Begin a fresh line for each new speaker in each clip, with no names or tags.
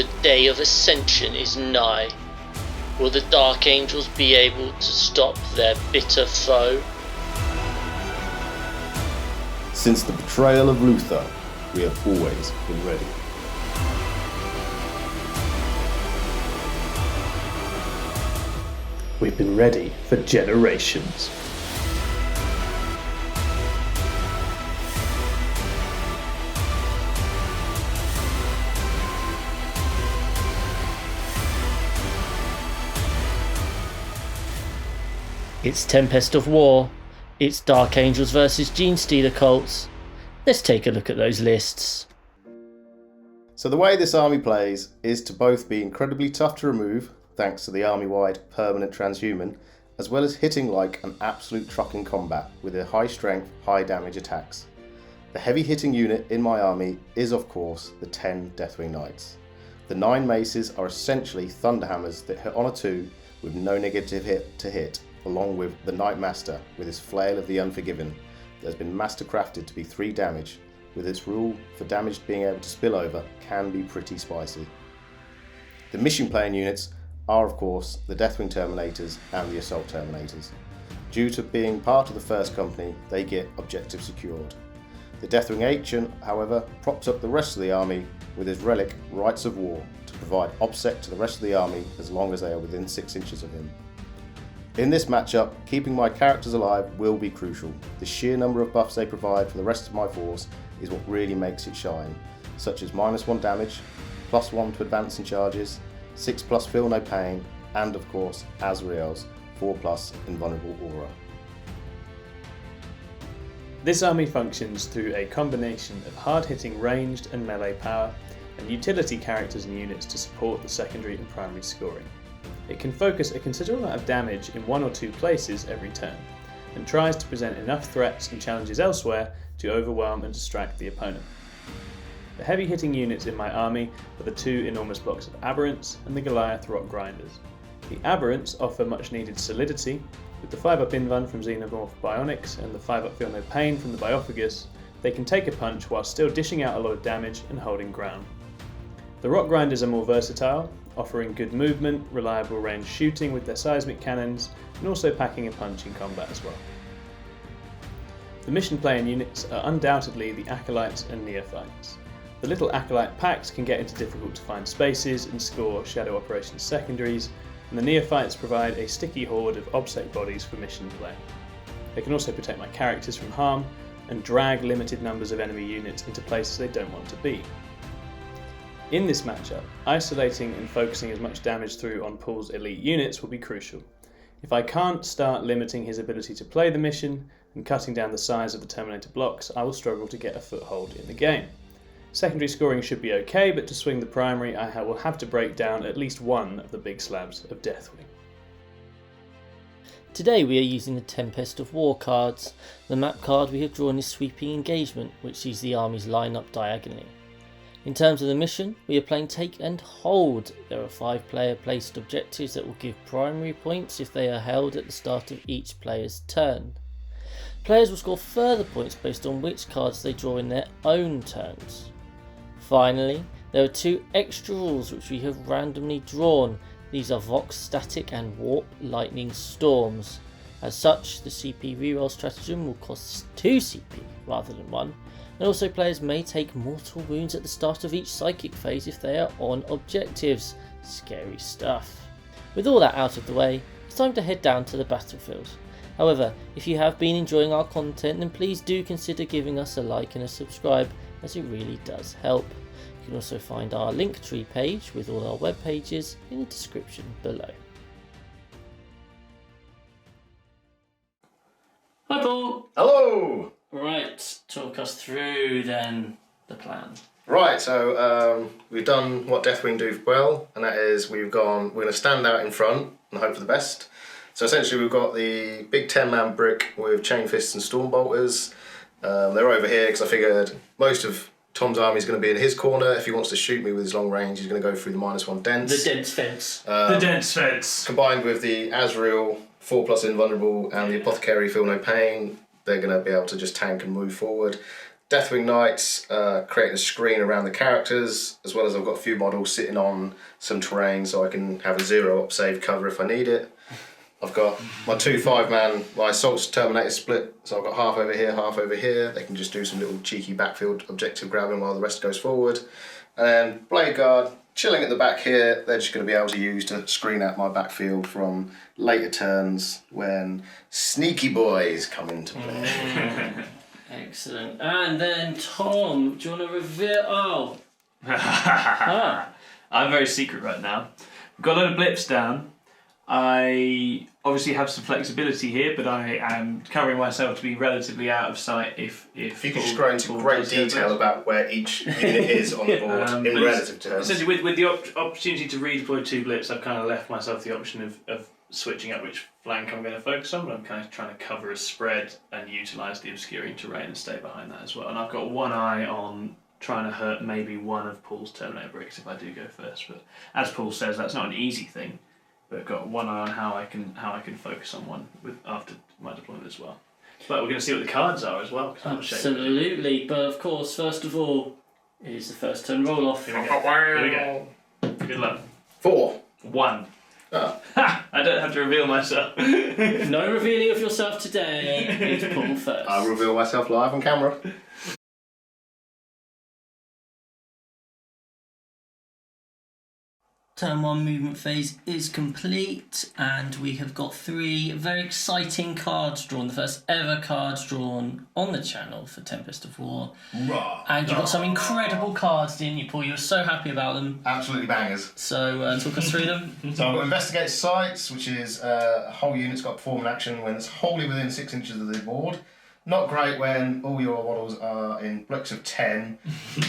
the day of ascension is nigh. Will the Dark Angels be able to stop their bitter foe?
Since the betrayal of Luther, we have always been ready.
We've been ready for generations.
It's Tempest of War. It's Dark Angels versus Genestealer cults. Let's take a look at those lists.
So the way this army plays is to both be incredibly tough to remove, thanks to the army-wide permanent transhuman, as well as hitting like an absolute truck in combat with their high strength, high damage attacks. The heavy hitting unit in my army is of course the 10 Deathwing Knights. The 9 maces are essentially thunderhammers that hit on a 2 with no negative hit to hit, along with the Knight Master with his Flail of the Unforgiven that has been master crafted to be 3 damage, with its rule for damage being able to spill over can be pretty spicy. The mission playing units are of course the Deathwing Terminators and the Assault Terminators. Due to being part of the first company, they get objectives secured. The Deathwing Ancient, however, props up the rest of the army with his relic Rights of War to provide OBSEC to the rest of the army as long as they are within 6 inches of him. In this matchup, keeping my characters alive will be crucial. The sheer number of buffs they provide for the rest of my force is what really makes it shine, such as -1 damage, +1 to advance and charges, 6+ feel no pain, and of course Azrael's 4+ invulnerable aura.
This army functions through a combination of hard-hitting ranged and melee power, and utility characters and units to support the secondary and primary scoring. It can focus a considerable amount of damage in 1 or 2 places every turn, and tries to present enough threats and challenges elsewhere to overwhelm and distract the opponent. The heavy hitting units in my army are the 2 enormous blocks of Aberrants and the Goliath Rock Grinders. The Aberrants offer much needed solidity, with the 5-up invuln from Xenomorph Bionics and the 5-up Feel No Pain from the Biophagus. They can take a punch while still dishing out a lot of damage and holding ground. The Rock Grinders are more versatile, offering good movement, reliable range shooting with their seismic cannons, and also packing a punch in combat as well. The mission playing units are undoubtedly the Acolytes and Neophytes. The little Acolyte packs can get into difficult to find spaces and score Shadow Operations secondaries, and the Neophytes provide a sticky horde of OBSEC bodies for mission play. They can also protect my characters from harm and drag limited numbers of enemy units into places they don't want to be. In this matchup, isolating and focusing as much damage through on Paul's elite units will be crucial. If I can't start limiting his ability to play the mission and cutting down the size of the Terminator blocks, I will struggle to get a foothold in the game. Secondary scoring should be okay, but to swing the primary I will have to break down at least one of the big slabs of Deathwing.
Today we are using the Tempest of War cards. The map card we have drawn is Sweeping Engagement, which sees the armies line up diagonally. In terms of the mission, we are playing Take and Hold. There are 5 player placed objectives that will give primary points if they are held at the start of each player's turn. Players will score further points based on which cards they draw in their own turns. Finally, there are 2 extra rules which we have randomly drawn. These are Vox Static and Warp Lightning Storms. As such, the CP reroll stratagem will cost 2 CP rather than 1. And also players may take mortal wounds at the start of each psychic phase if they are on objectives. Scary stuff. With all that out of the way, it's time to head down to the battlefield. However, if you have been enjoying our content, then please do consider giving us a like and a subscribe, as it really does help. You can also find our Linktree page with all our web pages in the description below. Hi Paul!
Hello!
Right, talk us through then the plan.
Right, so we've done what Deathwing do well, and that is we're going to stand out in front and hope for the best. So essentially we've got the big 10-man brick with Chain Fists and Stormbolters. They're over here because I figured most of Tom's army is going to be in his corner. If he wants to shoot me with his long range, he's going to go through the -1 dense.
The dense fence.
The dense fence.
Combined with the Azrael 4+ invulnerable and the Apothecary Feel No Pain, they're going to be able to just tank and move forward. Deathwing Knights, creating a screen around the characters, as well as I've got a few models sitting on some terrain so I can have a 0-op save cover if I need it. I've got my 2 5-man, my Assaults Terminator split, so I've got half over here, half over here. They can just do some little cheeky backfield objective grabbing while the rest goes forward. And then Blade Guard, chilling at the back here, they're just going to be able to use to screen out my backfield from later turns when sneaky boys come into play.
Excellent. And then Tom, do you want to reveal? Oh,
I'm very secret right now. We've got a load of blips down. I obviously have some flexibility here, but I am covering myself to be relatively out of sight if
you could just go into great detail about where each unit is on the board in relative terms.
Essentially, with the opportunity to redeploy 2 blips, I've kind of left myself the option of switching up which flank I'm going to focus on, but I'm kind of trying to cover a spread and utilise the obscuring terrain and stay behind that as well. And I've got one eye on trying to hurt maybe one of Paul's Terminator bricks if I do go first. But as Paul says, that's not an easy thing. But I've got one eye on how I can focus on one after my deployment as well. But we're going to see what the cards are as well.
Absolutely, but of course, first of all, it is the first turn roll off.
Here we go. Good luck.
4.
1.
Oh.
I don't have to reveal myself.
No revealing of yourself today. It's Paul first.
I'll reveal myself live on camera.
Turn 1 movement phase is complete, and we have got 3 very exciting cards drawn. The first ever cards drawn on the channel for Tempest of War. And you got some incredible cards, didn't you, Paul? You were so happy about them.
Absolutely bangers.
So talk us through them.
So I've got Investigate Sites, which is a whole unit's got perform an action when it's wholly within 6 inches of the board. Not great when all your models are in blocks of 10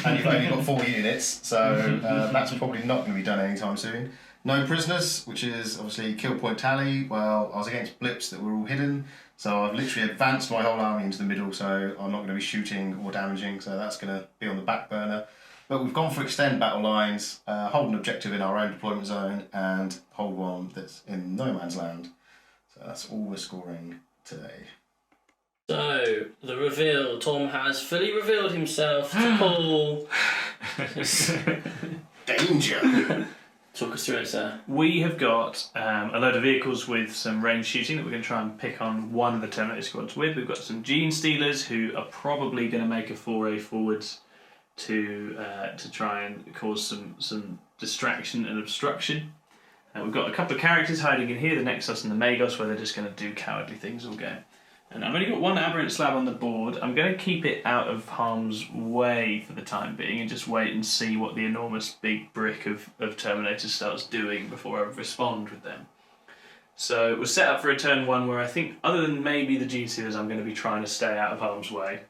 and you've only got 4 units, so that's probably not going to be done anytime soon. No Prisoners, which is obviously kill point tally. Well, I was against blips that were all hidden, so I've literally advanced my whole army into the middle, so I'm not going to be shooting or damaging, so that's going to be on the back burner. But we've gone for extend battle lines, hold an objective in our own deployment zone, and hold one that's in no man's land. So that's all we're scoring today.
So, the reveal. Tom has fully revealed himself to Paul.
Danger!
Talk us through it, sir.
We have got a load of vehicles with some range shooting that we're going to try and pick on one of the Terminator squads with. We've got some Genestealers who are probably going to make a foray forwards to try and cause some distraction and obstruction. We've got a couple of characters hiding in here, the Nexus and the Magos, where they're just going to do cowardly things all game. And I've only got one aberrant slab on the board. I'm going to keep it out of harm's way for the time being and just wait and see what the enormous big brick of Terminator starts doing before I respond with them. So we're set up for a turn 1 where I think, other than maybe the Genestealers, I'm going to be trying to stay out of harm's way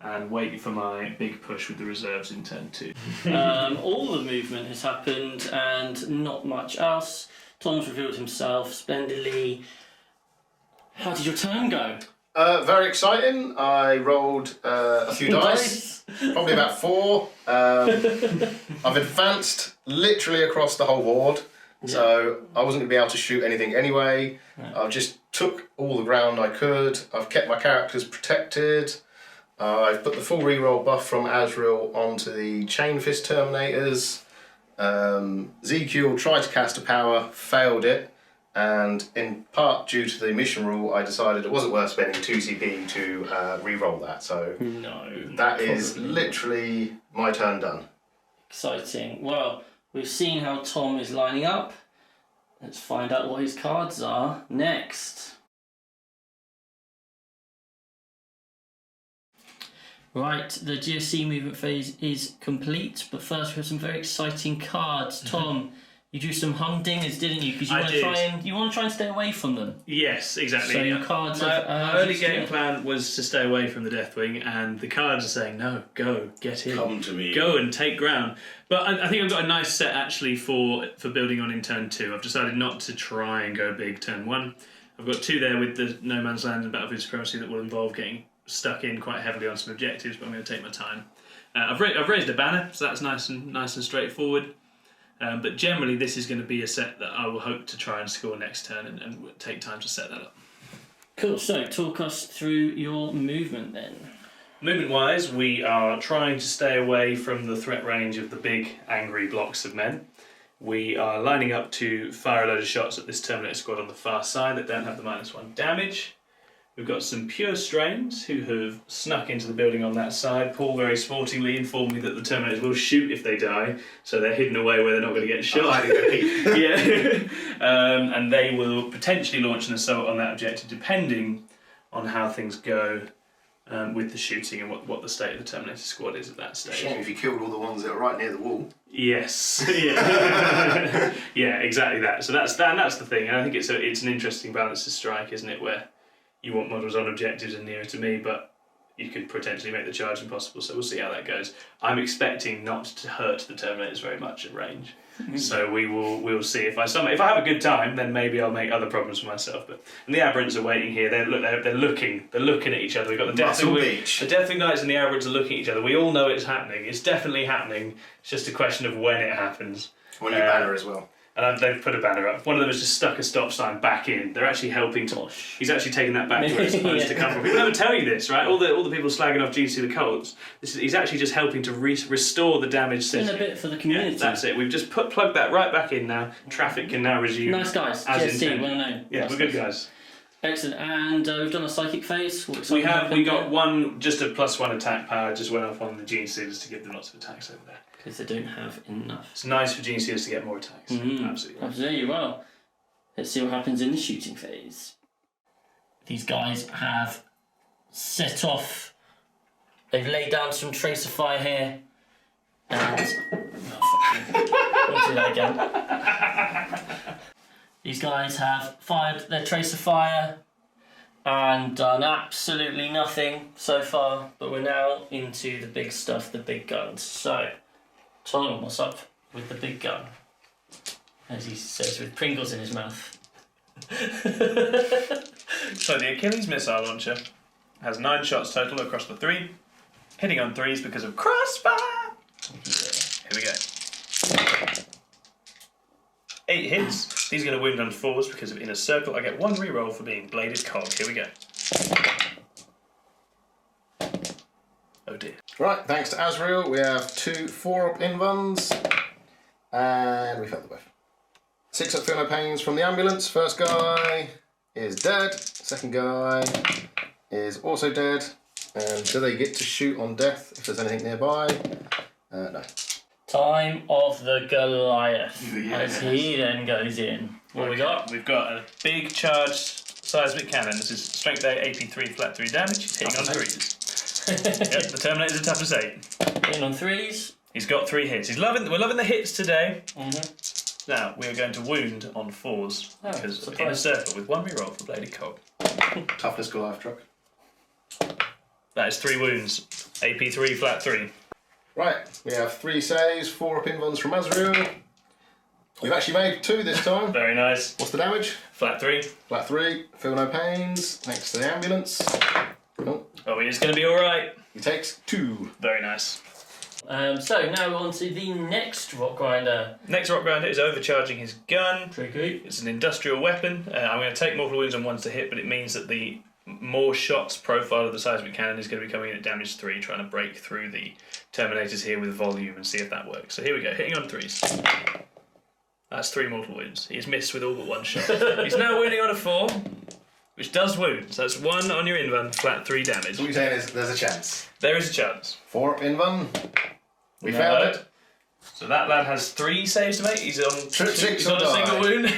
and wait for my big push with the reserves in turn 2.
All the movement has happened and not much else. Tom's revealed himself splendidly. How did your turn go?
Very exciting. I rolled a few dice, probably about 4. I've advanced literally across the whole board, so I wasn't going to be able to shoot anything anyway. I just took all the ground I could. I've kept my characters protected. I've put the full reroll buff from Azrael onto the Chain Fist Terminators. ZQ tried to cast a power, failed it. And in part due to the mission rule, I decided it wasn't worth spending 2 CP to re-roll that. So that is literally my turn done.
Exciting. Well, we've seen how Tom is lining up. Let's find out what his cards are next. Right, the GSC movement phase is complete, but first we have some very exciting cards. Tom, you drew some humdingers, didn't you? Because you want to try and stay away from them.
Yes, exactly.
So your cards
my early game plan was to stay away from the Deathwing, and the cards are saying, no, go, get in.
Come to me.
Go and take ground. But I think I've got a nice set, actually, for building on in turn 2. I've decided not to try and go big turn 1. I've got 2 there with the No Man's Land and Battlefield Supremacy that will involve getting stuck in quite heavily on some objectives, but I'm going to take my time. I've raised a banner, so that's nice and straightforward. But generally, this is going to be a set that I will hope to try and score next turn and take time to set that up.
Cool, so talk us through your movement then.
Movement-wise, we are trying to stay away from the threat range of the big, angry blocks of men. We are lining up to fire a load of shots at this Terminator squad on the far side that don't have the -1 damage. We've got some pure strains who have snuck into the building on that side. Paul very sportingly informed me that the Terminators will shoot if they die, so they're hidden away where they're not going to get shot. Yeah. And they will potentially launch an assault on that objective depending on how things go with the shooting and what the state of the Terminator squad is at that stage.
Shame if you killed all the ones that are right near the wall.
Yes. Yeah. Yeah, exactly that. So that's the thing, and I think it's an interesting balance to strike, isn't it? Where you want models on objectives and nearer to me, but you could potentially make the charge impossible. So we'll see how that goes. I'm expecting not to hurt the Terminators very much at range. So we'll see. If I have a good time, then maybe I'll make other problems for myself. And the Aberrants are waiting here. They're looking at each other. We've got the Deathwing Knights and the Aberrants are looking at each other. We all know it's happening. It's definitely happening. It's just a question of when it happens.
On your banner as well.
And they've put a banner up. One of them has just stuck a stop sign back in. They're actually helping to... He's actually taking that back to where it's supposed to come from. People never tell you this, right? All the people slagging off Genestealer cults. He's actually just helping to restore the damaged city.
Doing a bit for the community.
Yeah, that's it. We've just plugged that right back in now. Traffic can now resume.
Nice guys. GSC, well known.
Yeah, we're good guys.
Excellent. And we've done a psychic phase.
We got one, just a +1 attack power, just went off on the Genestealers to give them lots of attacks over there.
Because they don't have enough.
It's nice for Genestealers to get more attacks. Absolutely.
Absolutely. Well, let's see what happens in the shooting phase. These guys have set off. They've laid down some tracer fire here. And... We'll do that again. These guys have fired their tracer fire and done absolutely nothing so far. But we're now into the big stuff, the big guns. So... Tom, what's up with the big gun? As he says, with Pringles in his mouth.
So the Achilles missile launcher has 9 shots total across the 3, hitting on 3s because of crossfire. Here we go. 8 hits. These are going to wound on 4s because of inner circle. I get 1 reroll for being bladed cog. Here we go. Oh dear.
Right, thanks to Azrael, we have 2 4-up invuns, and we failed the both. 6-up feel no pains from the ambulance. First guy is dead. Second guy is also dead. And do they get to shoot on death if there's anything nearby? No.
Time of the Goliath. As he then goes in. What we got?
We've got a big charged seismic cannon. This is strength 8, AP3, flat 3 damage. He's hitting on 3s. Yep, the Terminator's a toughness 8.
Hitting on 3s.
He's got 3 hits. We're loving the hits today. Now we are going to wound on 4s because in a circle with 1 reroll for bladed cog.
Toughness Goliath truck.
That is 3 wounds. AP3, flat 3.
Right, we have 3 saves, 4-up invuns from Azrael. We've actually made 2 this time.
Very nice.
What's the damage?
Flat 3.
Flat 3. Feel no pains. Thanks to the ambulance.
Oh, it's going to be alright.
He takes 2.
Very nice.
So now we're on to the next rock grinder.
Next rock grinder is overcharging his gun.
Tricky.
It's an industrial weapon. I'm going to take mortal wounds on 1s to hit, but it means that the more shots profile of the seismic cannon is going to be coming in at damage 3, trying to break through the Terminators here with volume and see if that works. So here we go, hitting on 3s. That's 3 mortal wounds. He's missed with all but 1 shot. He's now wounding on a 4, which does wound. So that's 1 on your invuln, flat 3 damage.
What you're saying is there's a chance.
There is a chance.
4-up invuln. We failed it.
So that lad has 3 saves to make. He's on,
he's
on a single wound.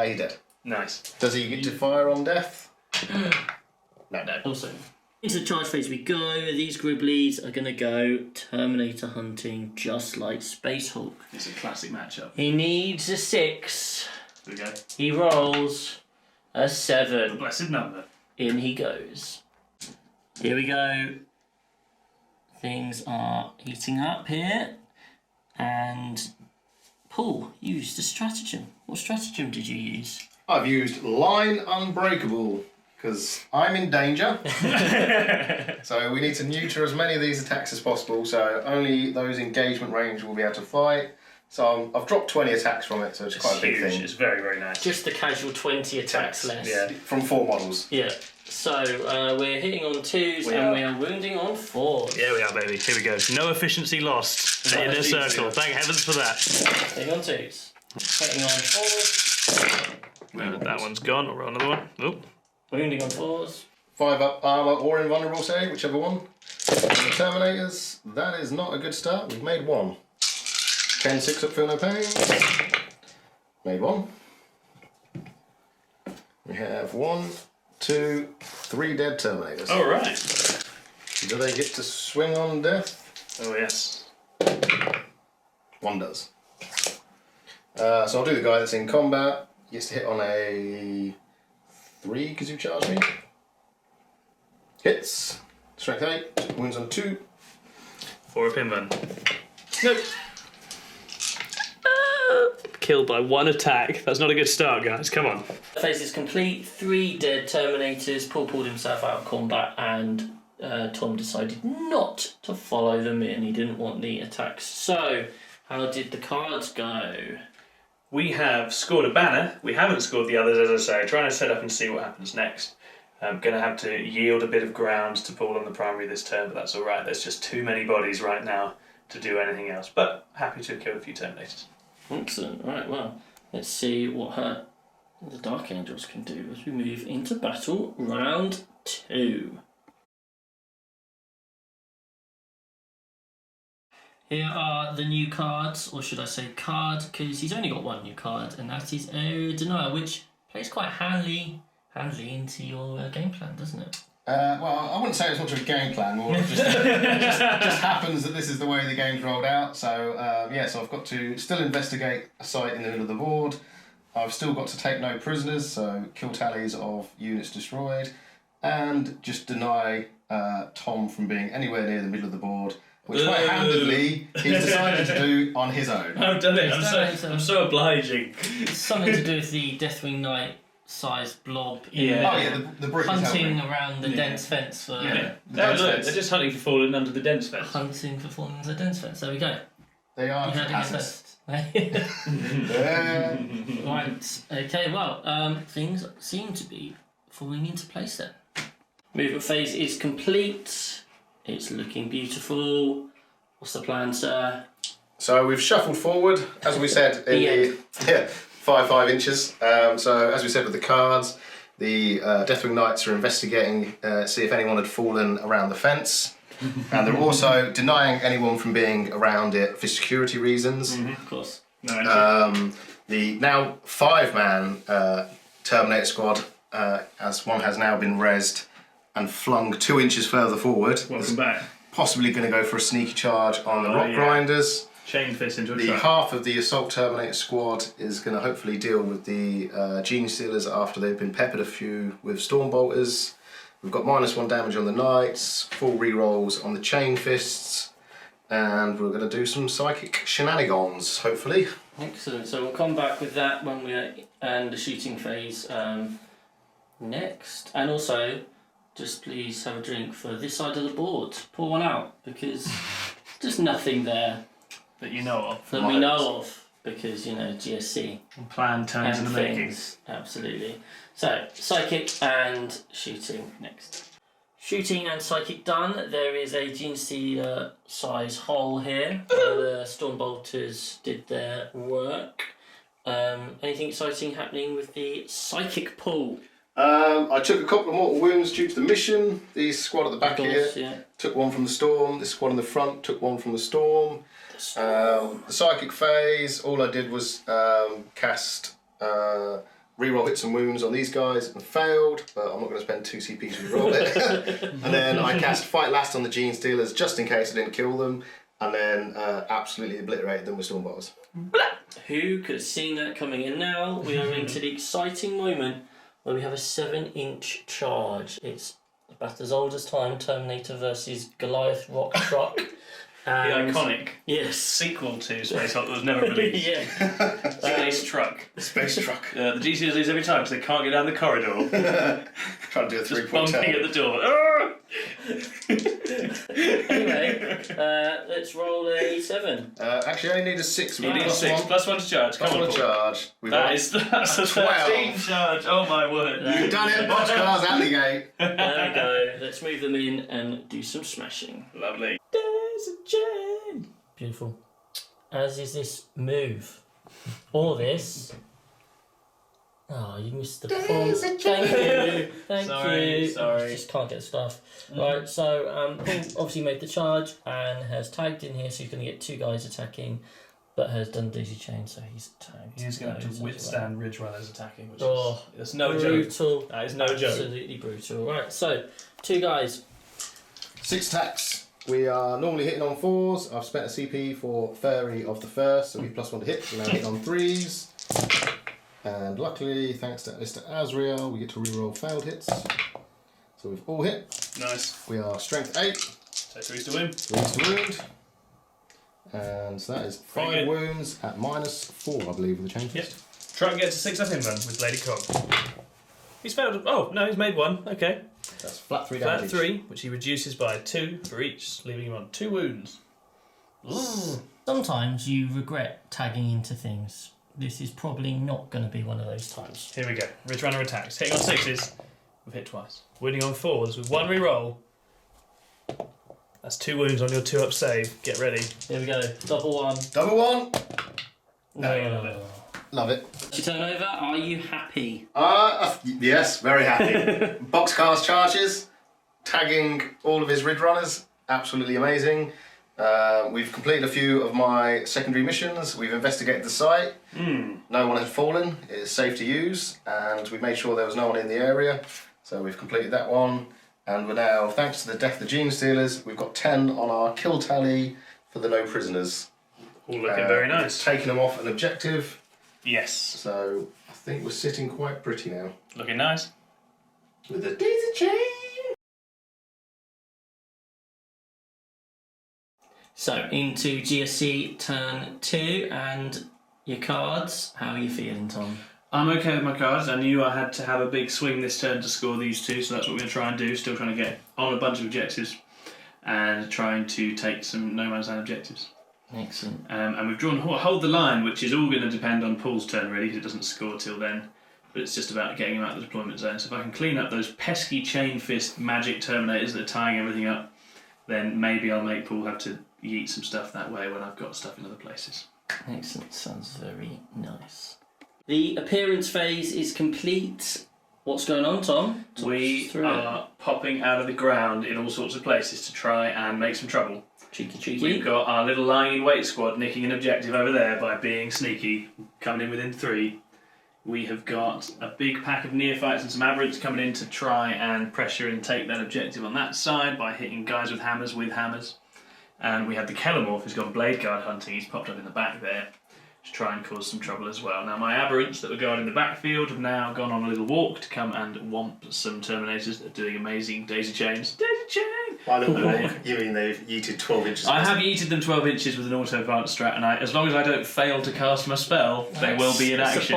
He did.
Nice.
Does he get to fire on death? No.
Also, into the charge phase we go. These Gribblies are going to go Terminator hunting just like Space Hulk.
It's a classic matchup.
He needs a 6.
Here we go.
He rolls a 7.
The blessed number.
In he goes. Here we go. Things are heating up here. And Paul used a stratagem. What stratagem did you use?
I've used Line Unbreakable because I'm in danger. So we need to neuter as many of these attacks as possible, so only those engagement range will be able to fight. So I've dropped 20 attacks from it, so it's quite a big thing.
It's very, very nice.
Just the casual 20 attacks less.
Yeah.
From 4 models.
Yeah. So we're hitting on 2s and we are wounding on 4s.
Yeah, we are, baby. Here we go. No efficiency lost. In a circle. Thank heavens for that.
Hitting on 2s. Hitting on 4s.
That one's gone. I'll roll another one. Oh.
Wounding on 4s.
5 up armour or invulnerable save, whichever one. And the Terminators, that is not a good start. We've made 1. 10 6 up, feel no pain. Made 1. We have 1, 2, 3 dead Terminators.
All right.
Do they get to swing on death?
Oh, yes.
1 does. So I'll do the guy that's in combat. He gets to hit on a 3 because you charged me. Hits. Strength 8. Wounds on 2.
4 up invan. Nope. Killed by 1 attack. That's not a good start, guys. Come on.
Phase is complete. 3 dead Terminators. Paul pulled himself out of combat and Tom decided not to follow them in. He didn't want the attacks. So, how did the cards go?
We have scored a banner. We haven't scored the others, as I say. Trying to set up and see what happens next. I'm going to have to yield a bit of ground to Paul on the primary this turn, but that's all right. There's just too many bodies right now to do anything else. But happy to have killed a few Terminators.
Excellent. Right, well, let's see what the Dark Angels can do as we move into battle round 2. Here are the new cards, or should I say card, because he's only got 1 new card, and that is Denial, which plays quite handily into your game plan, doesn't it?
Well, I wouldn't say it's much of a game plan, more just happens that this is the way the game's rolled out. So, so I've got to still investigate a site in the middle of the board. I've still got to take no prisoners, so kill tallies of units destroyed, and just deny Tom from being anywhere near the middle of the board, which quite handedly he's decided to do on his own.
I've done it. I'm so obliging.
It's something to do with the Deathwing Knight sized blob
The brick
hunting around the dense fence for
They're just hunting for falling under the dense fence.
Hunting for falling under the dense fence. There we go.
They are
first. Right. Okay. Well, things seem to be falling into place then. Movement phase is complete. It's looking beautiful. What's the plan, sir?
So we've shuffled forward, as we said, in the 5 inches. So as we said with the cards, the Deathwing Knights are investigating, see if anyone had fallen around the fence, and they're also denying anyone from being around it for security reasons.
Mm-hmm, of course.
The now 5-man Terminator squad, as one has now been rezzed and flung 2 inches further forward.
Welcome back.
Possibly going to go for a sneaky charge on the Rock Grinders.
Chain fist into a
The
trap.
half of the Assault Terminator squad is going to hopefully deal with the Genestealers after they've been peppered a few with Stormbolters. We've got -1 damage on the Knights, full rerolls on the Chain Fists, and we're going to do some psychic shenanigans, hopefully.
Excellent. So we'll come back with that when we're in the shooting phase next. And also, just please have a drink for this side of the board. Pour one out, because there's just nothing there.
That you know of.
That we know of, because, GSC.
Planned turns in the making.
Absolutely. So, psychic and shooting next. Shooting and psychic done. There is a Genestealer size hole here where the Stormbolters did their work. Anything exciting happening with the psychic pull?
I took a couple of mortal wounds due to the mission. The squad at the back here took 1 from the storm. This squad in the front took 1 from the storm. The psychic phase, all I did was cast reroll hits and wounds on these guys and failed, but I'm not going to spend 2 CP to reroll it. And then I cast fight last on the Genestealers just in case I didn't kill them, and then absolutely obliterated them with Stormbolters.
Who could have seen that coming? And now we are into the exciting moment where we have a 7-inch charge. It's about as old as time, Terminator versus Goliath Rock Truck.
The iconic
sequel
to Space Hulk that was never released. Space Truck.
Space Truck.
The GCs lose every time because they can't get down the corridor.
Trying to do a 3-point
bumping at the door.
Anyway, Let's roll a 7.
Actually, I only need a 6.
You need a 6. Plus 1 to charge.
Plus
Come on,
one to
Paul.
charge.
That's a 13 charge. Oh my word.
You've done it. Boxcars out the gate.
There we go. Let's move them in and do some smashing.
Lovely. There's a chain.
Beautiful. As is this move. Or this. Oh, you missed the point. Thank you. Thank you.
Sorry.
I just can't get stuff. Right, so Paul obviously made the charge and has tagged in here, so he's going to get 2 guys attacking, but has done daisy chain, so he's tagged.
He's going to
those as
withstand Ridge Runners attacking, which
is
no
brutal.
joke. That is no joke.
Absolutely brutal. Right, so 2 guys.
6 attacks. We are normally hitting on 4s. I've spent a CP for Fairy of the First, so we plus 1 to hit. We're now hitting on 3s. And luckily, thanks to Mr. Azrael, we get to reroll failed hits. So we've all hit.
Nice.
We are strength 8.
So 3's to win.
3's to wound. And so that is 5 wounds at -4, I believe, with the chain fist.
Yep. Try and get to 6 up him then with Lady Cog. He's failed. Oh, no, he's made 1. Okay.
That's flat 3
Flat
damage.
3, which he reduces by 2 for each, leaving him on 2 wounds.
Ooh. Sometimes you regret tagging into things. This is probably not going to be one of those times.
Here we go. Ridge Runner attacks. Hitting on 6s. We've hit twice. Winning on 4s with 1 reroll. That's 2 wounds on your 2-up save. Get ready.
Here we go. Double 1.
Double 1.
No, you love it.
Love it.
Your turn over. Are you happy?
Yes, very happy. Boxcars charges, tagging all of his Ridge Runners. Absolutely amazing. We've completed a few of my secondary missions. We've investigated the site. No one had fallen. It's safe to use, and we made sure there was no one in the area. So we've completed that one, and we're now, thanks to the death of the Genestealers, we've got 10 on our kill tally for the no prisoners.
All looking very nice.
Taking them off an objective.
Yes.
So I think we're sitting quite pretty now.
Looking nice.
With the daisy chain.
So, into GSC turn 2 and your cards. How are you feeling, Tom?
I'm okay with my cards. I knew I had to have a big swing this turn to score these 2, so that's what we're going to try and do. Still trying to get on a bunch of objectives and trying to take some no man's land objectives.
Excellent.
And we've drawn Hold the Line, which is all going to depend on Paul's turn, really, because it doesn't score till then. But it's just about getting him out of the deployment zone. So if I can clean up those pesky chain fist magic terminators that are tying everything up, then maybe I'll make Paul have to yeet some stuff that way when I've got stuff in other places.
Excellent. Sounds very nice. The appearance phase is complete. What's going on, Tom?
We are popping out of the ground in all sorts of places to try and make some trouble.
Cheeky.
We've got our little lying in wait squad nicking an objective over there by being sneaky, coming in within 3. We have got a big pack of neophytes and some aberrants coming in to try and pressure and take that objective on that side by hitting guys with hammers. And we have the Kellamorph who's gone Blade Guard hunting. He's popped up in the back there to try and cause some trouble as well. Now my aberrants that were guarding the backfield have now gone on a little walk to come and whomp some Terminators that are doing amazing daisy chains. Daisy chain!
By the way, you mean they've yeeted 12 inches?
I have yeeted them 12 inches with an auto-advanced strat, and as long as I don't fail to cast my spell, they will be in action.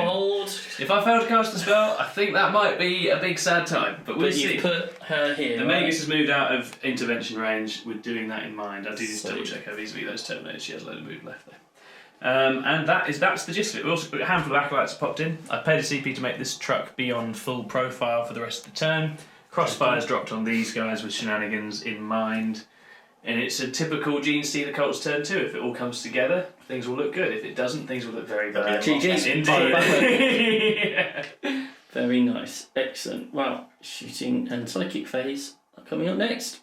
If I fail to cast the spell, I think that might be a big sad time, but we'll see.
You've put her here.
The Magus has moved out of intervention range with doing that in mind. I do need to double check how easily those Terminators. She has a load of move left there. And that's the gist of it. We also got a handful of acolytes popped in. I paid a CP to make this truck be on full profile for the rest of the turn. Crossfire's dropped on these guys with shenanigans in mind. And it's a typical Genestealer Cult's turn too. If it all comes together, things will look good. If it doesn't, things will look very bad.
Indeed. Yeah. Very nice. Excellent. Well, shooting and psychic phase are coming up next.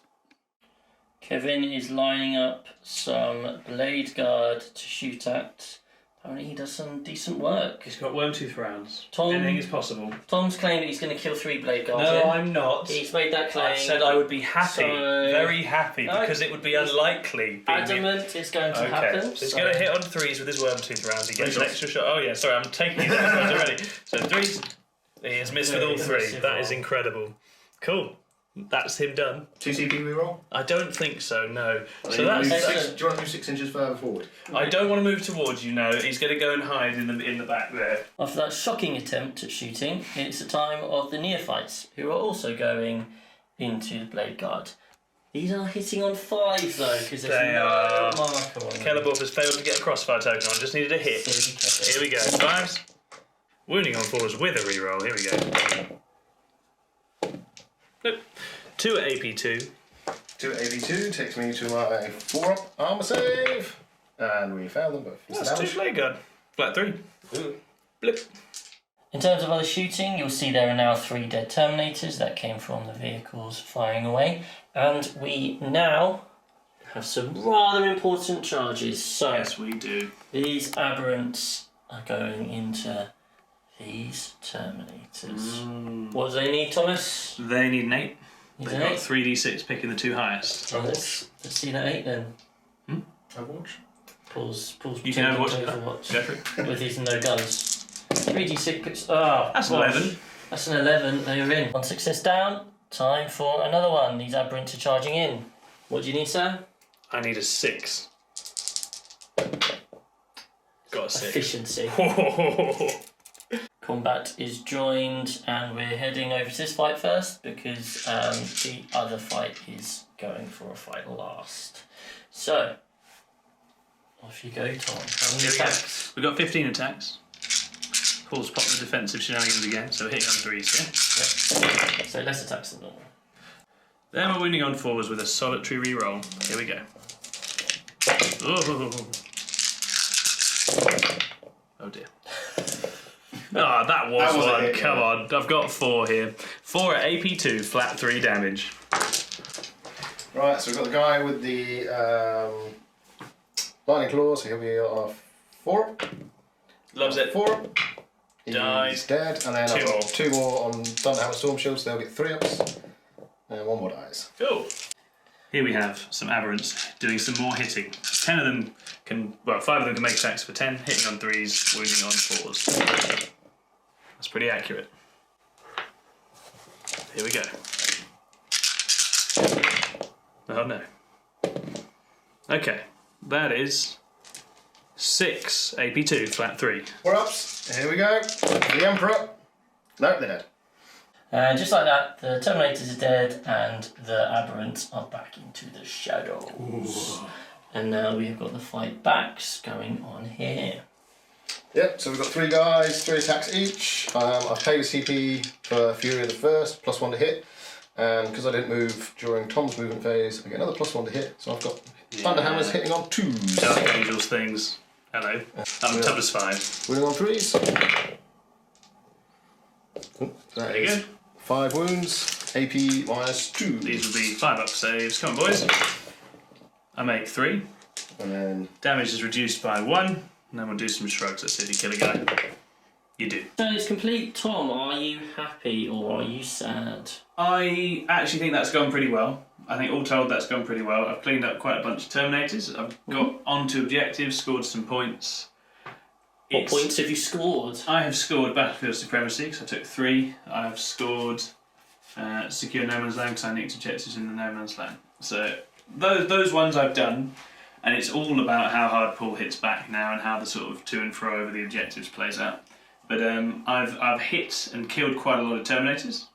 Kevin is lining up some Blade Guard to shoot at. Apparently he does some decent work.
He's got Wormtooth rounds.
Tom,
anything is possible.
Tom's claimed that he's going to kill 3 Blade Guards.
No,
here.
I'm not.
He's made that claim.
I said I would be happy,
So-
very happy, because it would be unlikely.
Adamant is going to happen.
He's going to hit on 3s with his Wormtooth rounds. He gets an extra shot. Oh yeah, sorry, I'm taking his rounds already. So 3s, he has missed with all 3. That is incredible. Cool. That's him done.
2 CP reroll?
I don't think so, no.
Do
So
you want
that's.
to move 6 inches further forward?
I don't want to move towards you, no. He's going to go and hide in the back there.
After that shocking attempt at shooting, it's the time of the neophytes, who are also going into the Blade Guard. These are hitting on 5 though, because there's
They
no
are.
marker on them.
Celeborn has failed to get a crossfire token on, just needed a hit. Here we go. 5s. Wounding on 4s with a reroll. Here we go. Nope. 2 at AP2.
2 at AP2 takes me to my 4-up armour save. And we failed them both.
That's 2 blade guard. Flat 3. Blip.
In terms of other shooting, you'll see there are now 3 dead Terminators that came from the vehicles firing away. And we now have some rather important charges. So,
Yes, we do.
these aberrants are going into these Terminators. What do they need, Thomas?
They need an 8.
Needs
They've
an
got
8?
3d6 picking the 2 highest.
Oh, let's see that 8 then.
Overwatch.
Pulls
You can
Overwatch.
Go for it.
With his no guns. 3d6. Oh,
That's
gosh.
11.
That's an 11. They are in. 1 success down. Time for another one. These aberrants are charging in. What do you need, sir?
I need a 6. Got a 6.
Efficiency. Combat is joined, and we're heading over to this fight first because the other fight is going for a fight last. So, off you go, Tom. How many
Here we go.
attacks?
We've got 15 attacks. Paul's popped the defensive shenanigans again, so we're hitting on 3s, yeah?
Yeah. So less attacks than normal.
Then we're wounding on 4s with a solitary reroll. Here we go. Oh dear. Ah, that was
That was a
one.
hit,
Come
yeah.
on. I've got 4 here. 4 at AP2, flat 3 damage.
Right, so we've got the guy with the lightning claws, so he'll be on a 4.
Loves it.
4. He's
Dies.
dead, and then I've
2
got
more.
2 more on Thunderhammer Storm Shield, so they'll get 3-ups. And 1 more dies.
Cool. Here we have some aberrants doing some more hitting. 10 of them can, well, 5 of them can make attacks for 10, hitting on 3s, wounding on 4s. That's pretty accurate. Here we go. Oh no. Okay, that is 6 AP2, flat 3.
4-ups, here we go. The Emperor. No, they're dead.
And just like that, the Terminators are dead and the aberrants are back into the shadows. Ooh. And now we've got the fight backs going on here.
Yep, so we've got 3 guys, 3 attacks each. I've paid a CP for Fury of the first, +1 to hit. And because I didn't move during Tom's movement phase, I get another +1 to hit. So I've got Thunderhammers hitting on 2s.
Dark Angels things. Hello. I'm toughness 5.
Winning on 3s. That
Very
is
good.
5 wounds, AP -2.
These will be 5-up saves. Come on, boys. I make 3.
And then
Damage is reduced by 1. And then we'll do some shrugs. Let's see if you kill a guy. You do.
So it's complete. Tom, are you happy or are you sad?
I actually think that's gone pretty well. I think all told that's gone pretty well. I've cleaned up quite a bunch of Terminators. I've got onto objectives, scored some points.
What points have you scored?
I have scored Battlefield Supremacy because I took 3. I have scored Secure No Man's Land because I nicked objectives in the No Man's Land. So those ones I've done, and it's all about how hard Paul hits back now and how the sort of to and fro over the objectives plays out. But I've hit and killed quite a lot of Terminators,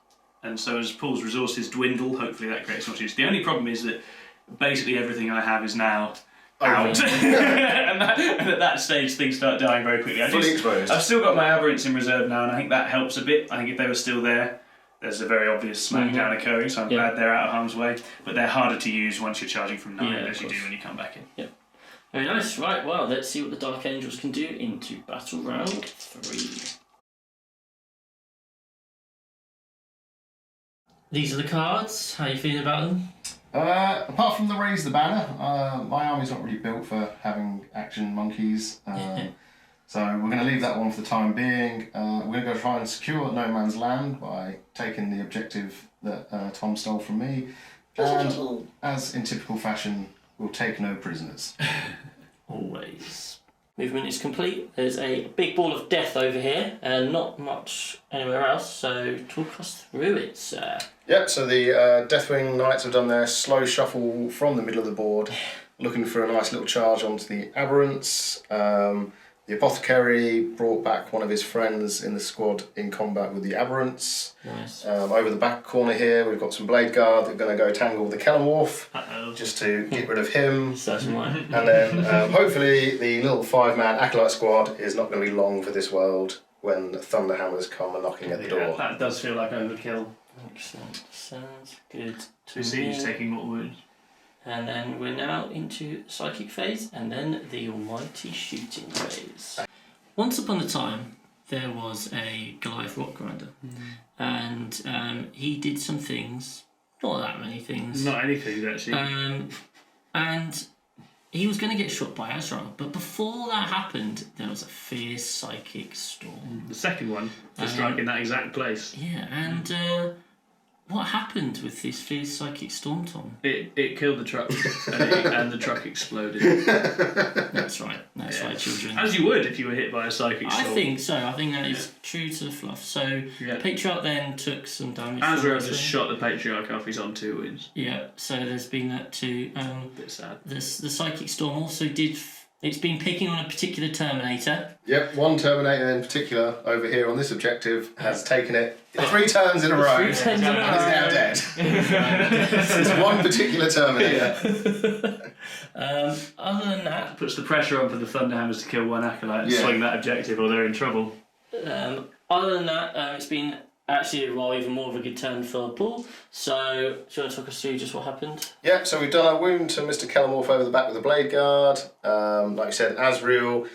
and so as Paul's resources dwindle, hopefully that creates more use. The only problem is that basically everything I have is now out, and at that stage things start dying very quickly.
fully exposed.
I've still got my aberrants in reserve now, and I think that helps a bit. I think if they were still there, there's a very obvious smackdown occurring, so I'm glad they're out of harm's way. But they're harder to use once you're charging from 9, as you do when you come back in.
Yep. Very nice. Right, well, let's see what the Dark Angels can do into Battle Round 3. These are the cards. How are you feeling about them?
Apart from the Raise the Banner, my army's not really built for having action monkeys. So we're going to leave that one for the time being. We're going to go try and secure No Man's Land by taking the objective that Tom stole from me. And as in typical fashion, we'll take no prisoners.
Always. Movement is complete. There's a big ball of death over here and not much anywhere else, so talk us through it, sir.
Yep, so the Deathwing Knights have done their slow shuffle from the middle of the board, looking for a nice little charge onto the Aberrants. The Apothecary brought back one of his friends in the squad in combat with the Aberrants.
Nice.
Over the back corner here, we've got some Blade Guard that are going to go tangle with the Kellenwolf,
Uh-oh.
just to get rid of him.
Certain way.
And then hopefully the little 5-man Acolyte squad is not going to be long for this world when Thunderhammers come and knocking at the door.
That does feel like overkill.
Excellent. Sounds good to
We see
me.
he's taking more wounds.
And then we're now into psychic phase, and then the almighty shooting phase. Once upon a time, there was a Goliath rock grinder, and he did some things, not that many things.
Not anything, actually.
And he was going to get shot by Azrael, but before that happened, there was a fierce psychic storm.
The second one to strike in that exact place.
Yeah, and what happened with this fierce psychic storm, Tom?
It killed the truck, and the truck exploded.
That's right, children.
As you would if you were hit by a psychic storm.
I think so. I think that is true to the fluff. So, Patriarch then took some damage.
Azrael just shot the Patriarch off. He's on 2 wounds.
Yeah. So there's been that too.
Bit sad.
The psychic storm also did. It's been picking on a particular Terminator.
Yep, one Terminator in particular over here on this objective has taken it 3 turns in a row and is now dead. It's one particular Terminator.
Other than that,
Puts the pressure on for the Thunderhammers to kill one Acolyte and swing that objective, or they're in trouble.
other than that, it's been actually even more of a good turn for Paul. So, do you want to talk us through just what happened?
Yeah, so we've done our wound to Mr. Kellenwolf over the back with the Blade Guard. Like you said, Azrael,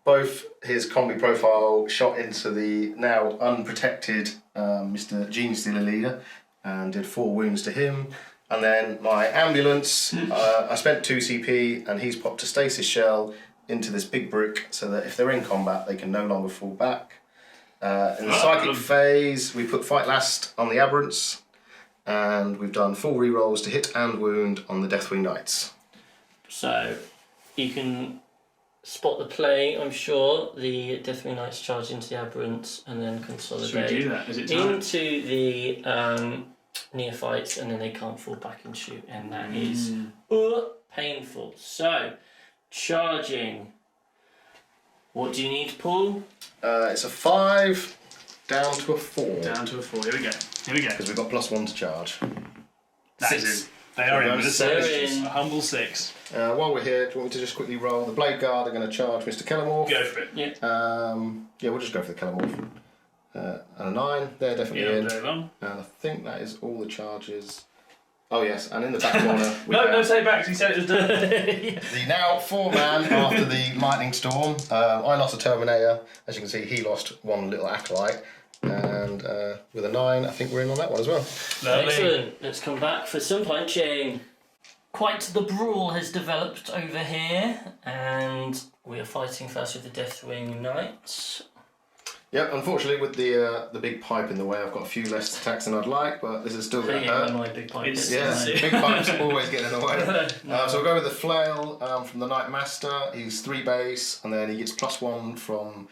both his combi profile shot into the now unprotected Mr. Genestealer leader and did 4 wounds to him. And then my ambulance, I spent 2 CP and he's popped a stasis shell into this big brick so that if they're in combat they can no longer fall back. In the psychic phase, we put Fight Last on the Aberrants, and we've done full rerolls to hit and wound on the Deathwing Knights.
So, you can spot the play, I'm sure. The Deathwing Knights charge into the Aberrants and then consolidate
Should we do that? Is it time?
into the neophytes, and then they can't fall back and shoot, and that is painful. So, charging. What do you need, Paul?
It's a 5 down to a 4.
Down to a 4. Here we go.
Because we've got +1 to charge.
That is in. They are in with a
They're
6.
in.
A humble 6.
While we're here, do you want me to just quickly roll? The Blade Guard are going to charge Mr. Kellenwolf.
Go for it.
Yeah, we'll just go for the Kellenwolf. And a 9, they're definitely in.
Very long.
And I think that is all the charges. Oh yes, and in the back corner we
No
have
take backs. He said it was done.
the now 4-man after the lightning storm. I lost a Terminator. As you can see, he lost 1 little acolyte. And with a 9, I think we're in on that one as well.
Lovely.
Excellent. Let's come back for some punching. Quite the brawl has developed over here, and we are fighting first with the Deathwing Knights.
Yep, unfortunately with the big pipe in the way, I've got a few less attacks than I'd like, but this is still going to hurt.
My big pipe is.
Yeah, big pipes always getting in the way. So we'll go with the flail from the Knight Master. He's 3 base, and then he gets +1 from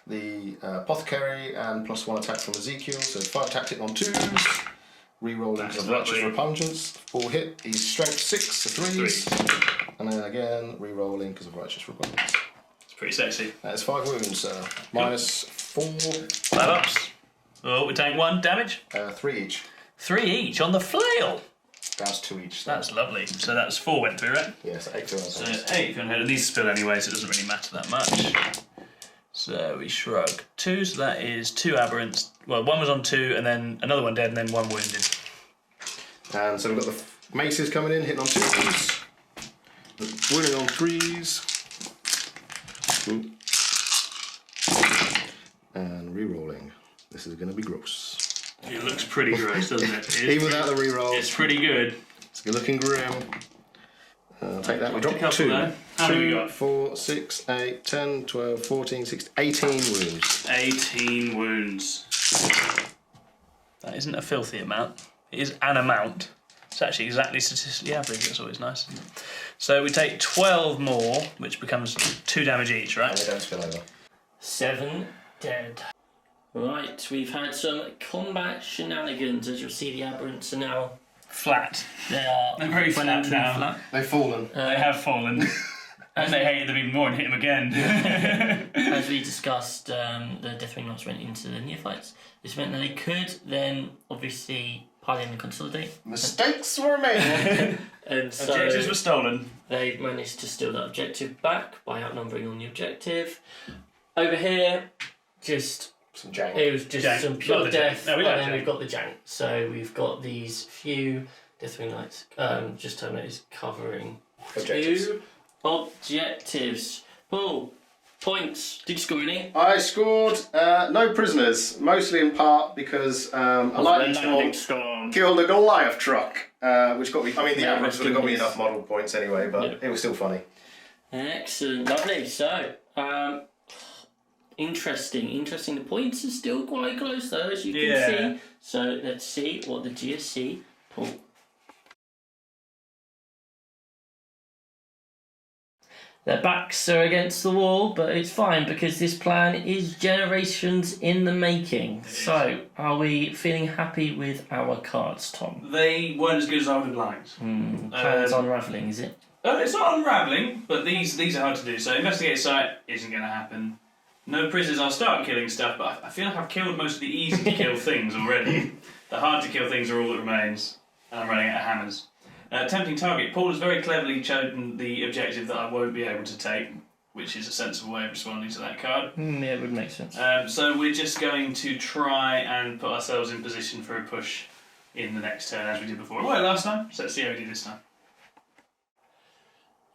the Apothecary and +1 attack from Ezekiel. So 5 attack hit on 2s. Rerolling because of Righteous Repugnance. All hit. He's strength 6, so 3s. And then again, rerolling because of Righteous Repugnance.
It's pretty sexy.
That is 5 wounds, -4.
Flat ups. Oh, we take 1 damage.
3 each.
3 each on the flail.
That's 2 each.
That's lovely. So that's 4 went through, right?
Yes, 8 to
So 8 going ahead. These spill anyway, so it doesn't really matter that much. So we shrug 2, so that is 2 aberrants. Well, 1 was on 2, and then another 1 dead, and then 1 wounded.
And so we've got the maces coming in, hitting on 2s. Wounding on 3s. And re-rolling. This is going to be gross.
It looks pretty gross, doesn't it?
Even without the re-roll,
It's pretty good.
it's looking grim. Take that, we
Dropped a
dropped
couple
2.
there. How many we
2,
got?
4, 6, 8, 10, 12, 14, 16, 18 wounds.
18 wounds. That isn't a filthy amount. It is an amount. It's actually exactly statistically average. That's always nice. So we take 12 more, which becomes 2 damage each,
And
right?
they don't spill over.
7 dead. Right, we've had some combat shenanigans. As you'll see, the Aberrants are now.
Flat.
They are
They're very flat
relatively
now.
flat.
They've fallen.
They have fallen.
And they hated them even more and hit him again.
As we discussed, the Deathwing Knights went into the neophytes. This meant that they could then obviously pile in and consolidate.
Mistakes were made.
And so
Objectives were stolen.
they managed to steal that objective back by outnumbering on the objective. Over here, just
Some jank.
it was just
Jank.
some pure
Got the
death,
jank. No, we
and
like
then
jank.
we've got the jank. So we've got these few Deathwing Knights, just Terminators covering
Objectives.
two objectives. Paul, points. Did you score any?
I scored no prisoners, mostly in part because a lightning storm killed a Goliath truck, which got me. I mean, the average would have got me enough model points anyway, but it was still funny.
Excellent, lovely. So, interesting. The points are still quite close though, as you can see. So let's see what the GSC pull. Their backs are against the wall, but it's fine because this plan is generations in the making. So, are we feeling happy with our cards, Tom?
They weren't as good as I would have liked.
Plans unravelling, is it?
It's not unravelling, but these are hard to do. So investigate site isn't going to happen. No prisoners. I'll start killing stuff, but I feel like I've killed most of the easy to kill things already. The hard to kill things are all that remains, and I'm running out of hammers. Tempting target. Paul has very cleverly chosen the objective that I won't be able to take, which is a sensible way of responding to that card.
Yeah, it would make sense.
So we're just going to try and put ourselves in position for a push in the next turn, as we did before. Well, last time, so let's see how we do this time.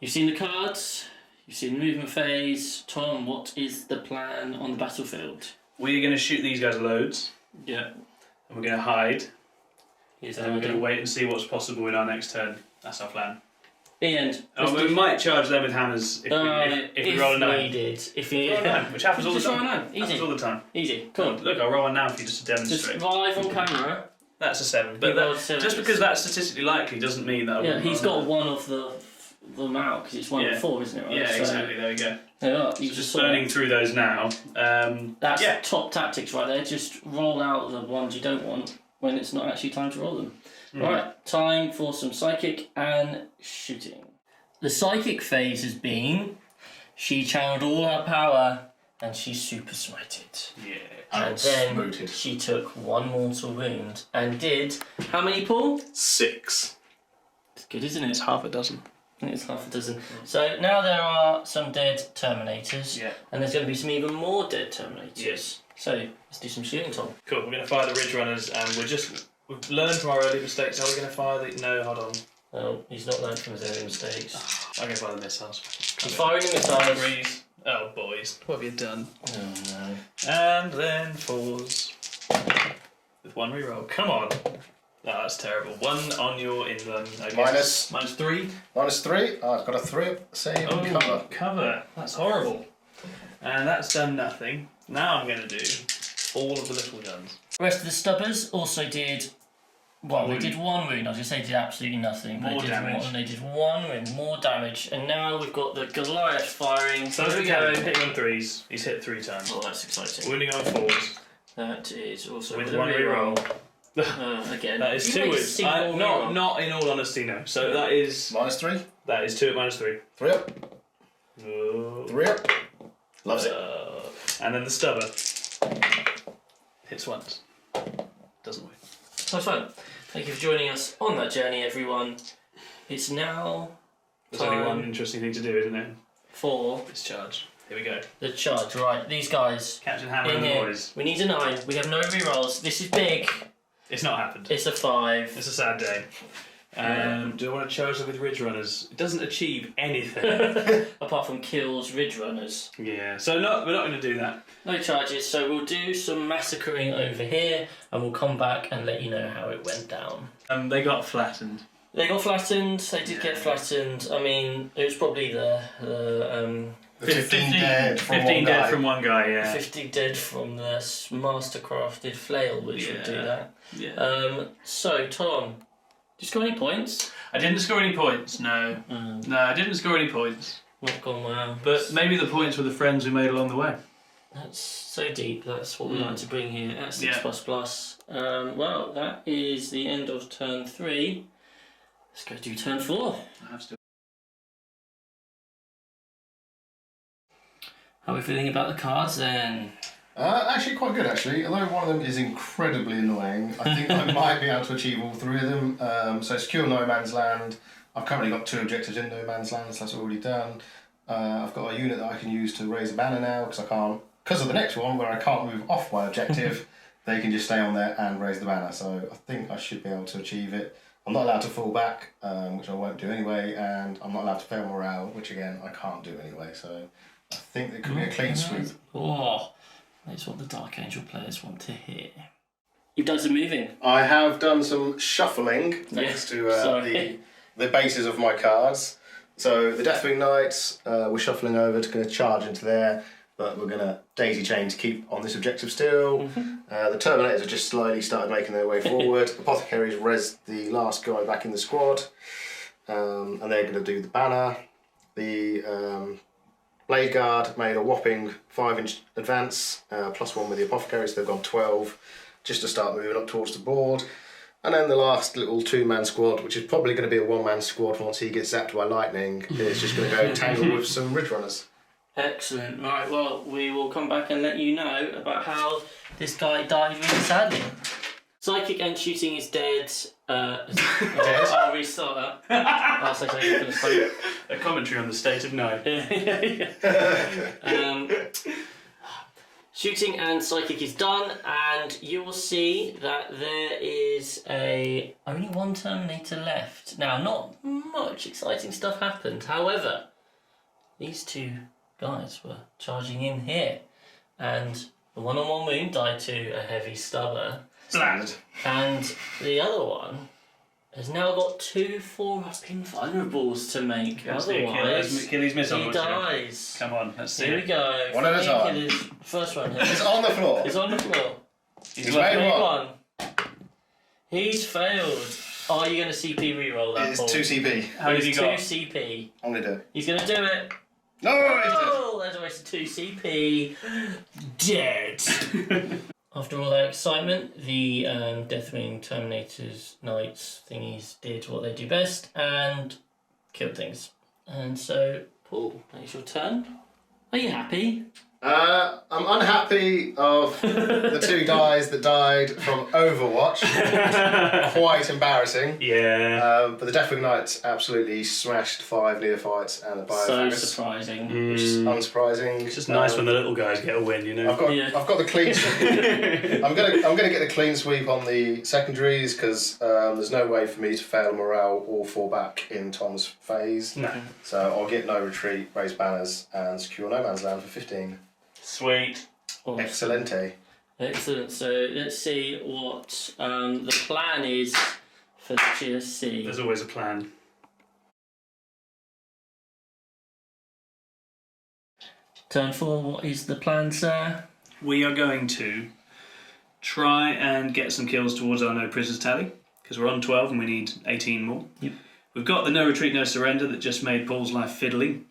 You've seen the cards, you've seen the movement phase. Tom, what is the plan on the battlefield?
We're going to shoot these guys loads.
Yeah.
And we're going to hide.
Is
And then we're going to wait and see what's possible in our next turn. That's our plan.
The end.
We might charge them with hammers if we roll a 9.
Needed. If you
Roll a 9, which happens all the
just roll a
time.
9. Easy.
Happens all the time.
Easy. Come on.
Look, I'll roll one now for you just to
Just
demonstrate.
live on camera.
That's a 7.
You
But
rolled 7.
just because that's statistically likely doesn't mean that I
Yeah,
wouldn't
he's
roll
got one of them out because it's 1
Yeah.
of 4, isn't it? Right?
Yeah,
So,
exactly. There we go.
There you are. You
Just
saw
burning
it.
through those now.
That's
yeah.
top tactics right there. Just roll out the ones you don't want when it's not actually time to roll them. Right, time for some psychic and shooting. The psychic phase has been she channeled all her power and she super smited.
Yeah.
And then
Outsmoted.
she took 1 mortal wound and did how many, Paul?
6.
It's good, isn't it?
It's half a dozen.
I think it's half a dozen. So now there are some dead Terminators,
Yeah.
and there's going to be some even more dead Terminators.
Yes.
So let's do some shooting, Tom.
Cool. We're going to fire the Ridge Runners, and we've learned from our early mistakes. Are we going to fire the? No, hold on.
Oh, he's not learned from his early mistakes.
I'm going to fire the missiles.
He's firing the missiles.
Threes. Oh boys, what have you done?
Oh no.
And then 4s with 1 reroll. Come on. No, that's terrible. 1 on your inland. I guess.
Minus.
-3.
-3. I've got a 3 up, save and cover.
Cover. That's horrible. And that's done nothing. Now I'm going to do all of the little guns.
The rest of the stubbers also did. Well, they did 1 wound. I was going to say did absolutely nothing. But
More
they did
damage.
They did 1 wound, more damage, and now we've got the Goliath firing.
So as we go, hitting on 3s. He's hit 3 times.
Oh, that's exciting.
Wounding on 4s.
That is also
With
a
1 reroll.
Again.
That is
You
2
make a
wounds.
single reroll.
Not in all honesty, no. So that is
-3.
2 at -3.
3 up.
Oh.
3 up. Loves it.
And then the stubber hits once. Doesn't win.
That's fine. Thank you for joining us on that journey, everyone. It's now
There's only one
time
interesting thing to do, isn't it?
for
It's charge. Here we go.
the charge. Right, these guys
Captain Hammer
in
and the
here.
boys.
We need a 9. We have no rerolls. This is big.
It's not happened.
It's a 5.
It's a sad day. Do I want to charge them with Ridge Runners? It doesn't achieve anything.
Apart from kills Ridge Runners.
Yeah. So we're not going to do that.
No charges, so we'll do some massacring over here and we'll come back and let you know how it went down.
They got flattened.
They got flattened, they did get flattened. I mean, it was probably the
15 dead from
15
one
dead
guy.
from one guy, yeah.
50 dead from the mastercrafted flail, which would do that.
Yeah.
So, Tom, did you score any points?
I didn't score any points, no. No, I didn't score any points.
Not gone well.
But maybe the points were the friends we made along the way.
That's so deep, that's what we like to bring here at 6++.
Yeah.
Well, that is the end of turn 3. Let's go do turn 4.
I have to
How are we feeling about the cards then?
Actually, quite good, actually. Although one of them is incredibly annoying, I think I might be able to achieve all three of them. So secure no man's land. I've currently got 2 objectives in no man's land, so that's already done. I've got a unit that I can use to raise a banner now, because I can't... Because of the next one, where I can't move off my objective, they can just stay on there and raise the banner. So I think I should be able to achieve it. I'm not allowed to fall back, which I won't do anyway, and I'm not allowed to fail morale, which again, I can't do anyway. So I think it could be a clean sweep.
Oh, that's what the Dark Angel players want to hear. You've done some moving.
I have done some shuffling next to the bases of my cards. So the Deathwing Knights, we're shuffling over to kind of charge into there, but we're going to daisy chain to keep on this objective still. The Terminators have just slightly started making their way forward. Apothecaries res the last guy back in the squad, and they're going to do the banner. The Blade Guard made a whopping 5-inch advance, +1 with the Apothecaries, so they've gone 12, just to start moving up towards the board. And then the last little 2-man squad, which is probably going to be a 1-man squad once he gets zapped by lightning, is just going to go tangle with some Ridge Runners.
Excellent. Right, well, we will come back and let you know about how this guy died really sadly. Psychic and shooting is dead. I'll restart that. I'll say something for the phone.
A commentary on the state of no.
Shooting and psychic is done, and you will see that there is only 1 Terminator left. Now, not much exciting stuff happened. However, these 2 guys were charging in here, and the one-on-one wound died to a heavy stubber.
Bland.
And the other one has now got 2 4-up invulnerables to make. Otherwise,
Achilles missile.
he dies.
Come on, let's see.
Here we go.
One at a time.
Achilles. First one here.
It's on the floor.
It's on the floor.
He's made one.
He's failed. Are you going to CP reroll that?
It's 2 CP.
How did he got?
2 CP.
I'm going to do it.
He's going to do it.
No!
Oh, there's a waste of 2 CP. Dead. After all that excitement, the Deathwing Terminators Knights thingies did what they do best and killed things. And so, Paul, it's your turn. Are you happy?
I'm unhappy of the 2 guys that died from Overwatch. Quite embarrassing.
Yeah.
But the Deathwing Knights absolutely smashed 5 neophytes and a
So
Biophagus.
surprising.
Which is unsurprising.
It's just nice when the little guys get a win, you know.
I've got the clean sweep. I'm gonna get the clean sweep on the secondaries because there's no way for me to fail morale or fall back in Tom's phase.
No.
So I'll get no retreat, raise banners, and secure no man's land for 15.
Sweet.
Awesome.
Excellente.
Excellent. So let's see what the plan is for the GSC.
There's always a plan.
Turn 4, what is the plan, sir?
We are going to try and get some kills towards our no prisoners tally, because we're on 12 and we need 18 more.
Yep.
We've got the no retreat, no surrender that just made Paul's life fiddly.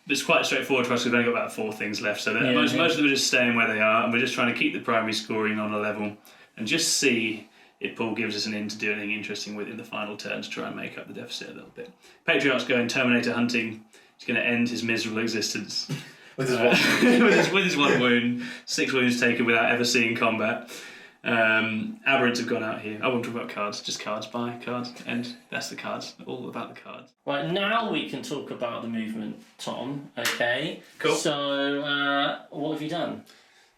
It's quite straightforward for us. We've only got about 4 things left, so most of them are just staying where they are, and we're just trying to keep the primary scoring on a level and just see if Paul gives us an in to do anything interesting with in the final turn to try and make up the deficit a little bit. Patriarch's going Terminator hunting. He's going to end his miserable existence
With his one.
with his 1 wound, 6 wounds taken without ever seeing combat. Aberrants have gone out here. I won't talk about cards, just cards, buy cards, and that's the cards, all about the cards.
Right, now we can talk about the movement, Tom, okay?
Cool.
So, what have you done?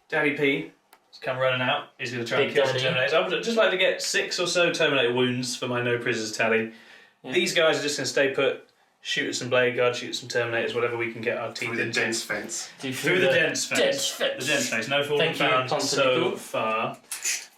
Daddy P has come running out. He's going to try
Big
and kill some
Daddy.
Terminators. I would just like to get 6 or so Terminator wounds for my no prisoners tally.
Yeah.
These guys are just going to stay put, shoot at some Blade Guard, shoot at some Terminators, whatever we can get our teeth
Through the
into.
dense fence.
Through the dense fence.
Dense fence.
The dense fence. No fallen
Thank you,
found so
Pontifical.
far.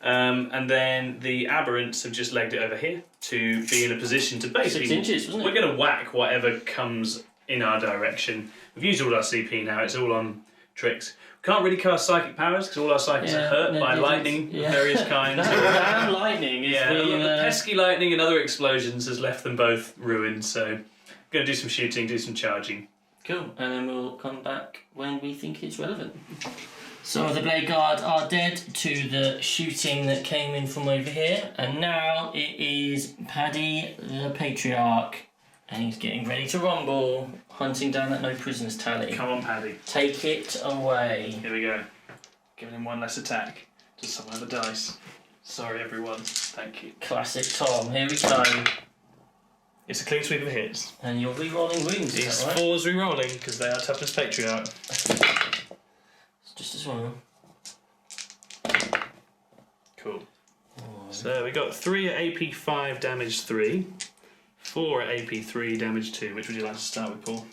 And then the Aberrants have just legged it over here to be in a position to basically...
6 inches, wasn't it?
We're going to whack whatever comes in our direction. We've used all our CP now. It's all on tricks. We can't really cast psychic powers because all our psychics are hurt by lightning of various kinds.
Damn lightning is being...
The pesky lightning and other explosions has left them both ruined, so I'm going to do some shooting, do some charging.
Cool, and then we'll come back when we think it's relevant. So the Blade Guard are dead to the shooting that came in from over here, and now it is Paddy the Patriarch And he's getting ready to rumble, hunting down that no prisoners tally.
Come on, Paddy.
Take it away.
Here we go. Giving him one less attack. Does someone have a dice? Sorry, everyone. Thank you.
Classic Tom. Here we go.
It's a clean sweep of hits.
And you're re-rolling wounds,
It's
is that right?
4s re-rolling because they are toughness patriarch.
It's just as well.
Cool. So we got 3 at AP 5, damage 3. 4 at AP 3, damage 2. Which would you like to start with, Paul?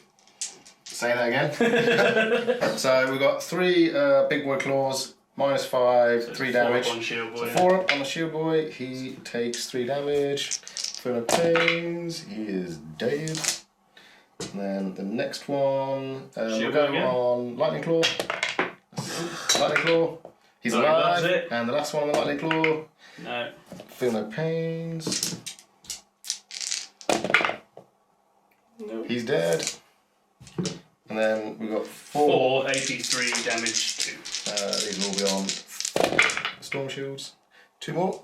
Say that again. So we've got 3 big boy claws, -5,
So
3
4
damage.
up on shield boy.
So 4 up on the shield boy. He takes 3 damage. Full of pains. He is dead. And then the next one, we'll
Shield
go
again.
on Lightning Claw. Lightning Claw. He's
Sorry,
alive.
that's it.
And the last one, the Lightning Claw.
No.
Feel no pains.
No.
He's dead. And then we've got 4.
4 AP 3, damage 2.
These will all be on Storm Shields. 2 more.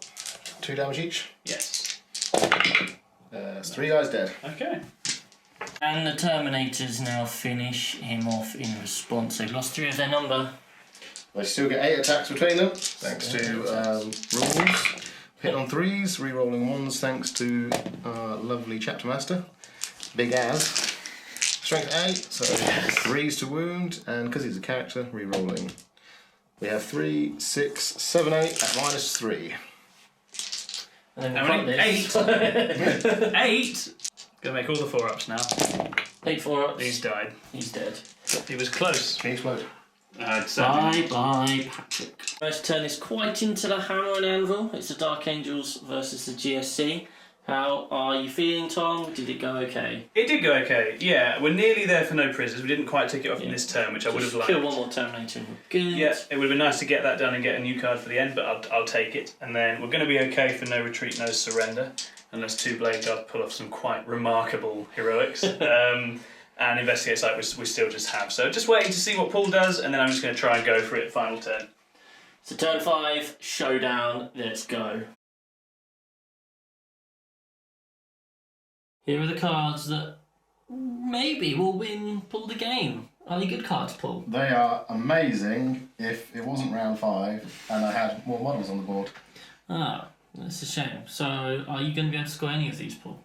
2 damage each.
Yes.
3 guys dead.
Okay.
And the Terminators now finish him off in response. They've lost 3 of their number.
They still get 8 attacks between them, thanks to rules. Hit on 3s, re-rolling 1s thanks to lovely Chapter Master. Big Az. Strength 8, so 3s to wound, and because he's a character, re-rolling. We have 3, 6, 7, 8 at -3.
And then
How
we'll
many?
cut this.
8? Gonna make all the 4-ups now.
8 4-ups.
He's died.
He's dead.
He was close.
Can you explode?
Bye, Patrick. First turn is quite into the hammer and anvil. It's the Dark Angels versus the GSC. How are you feeling, Tom? Did it go okay?
It did go okay, yeah. We're nearly there for no prisoners. We didn't quite tick it off in this turn, which I would have liked.
Kill one more Terminator. Good.
Yeah, it would have been nice to get that done and get a new card for the end, but I'll take it. And then we're going to be okay for no retreat, no surrender, unless 2 Blade Guards pull off some quite remarkable heroics. And Investigate Site we still just have. So just waiting to see what Paul does, and then I'm just going to try and go for it final turn.
So turn 5, showdown, let's go. Here are the cards that maybe will win Pull the game. Are they good cards, Paul?
They are amazing if it wasn't round 5 and I had more models on the board.
Ah, that's a shame. So are you going to be able to score any of these, Paul?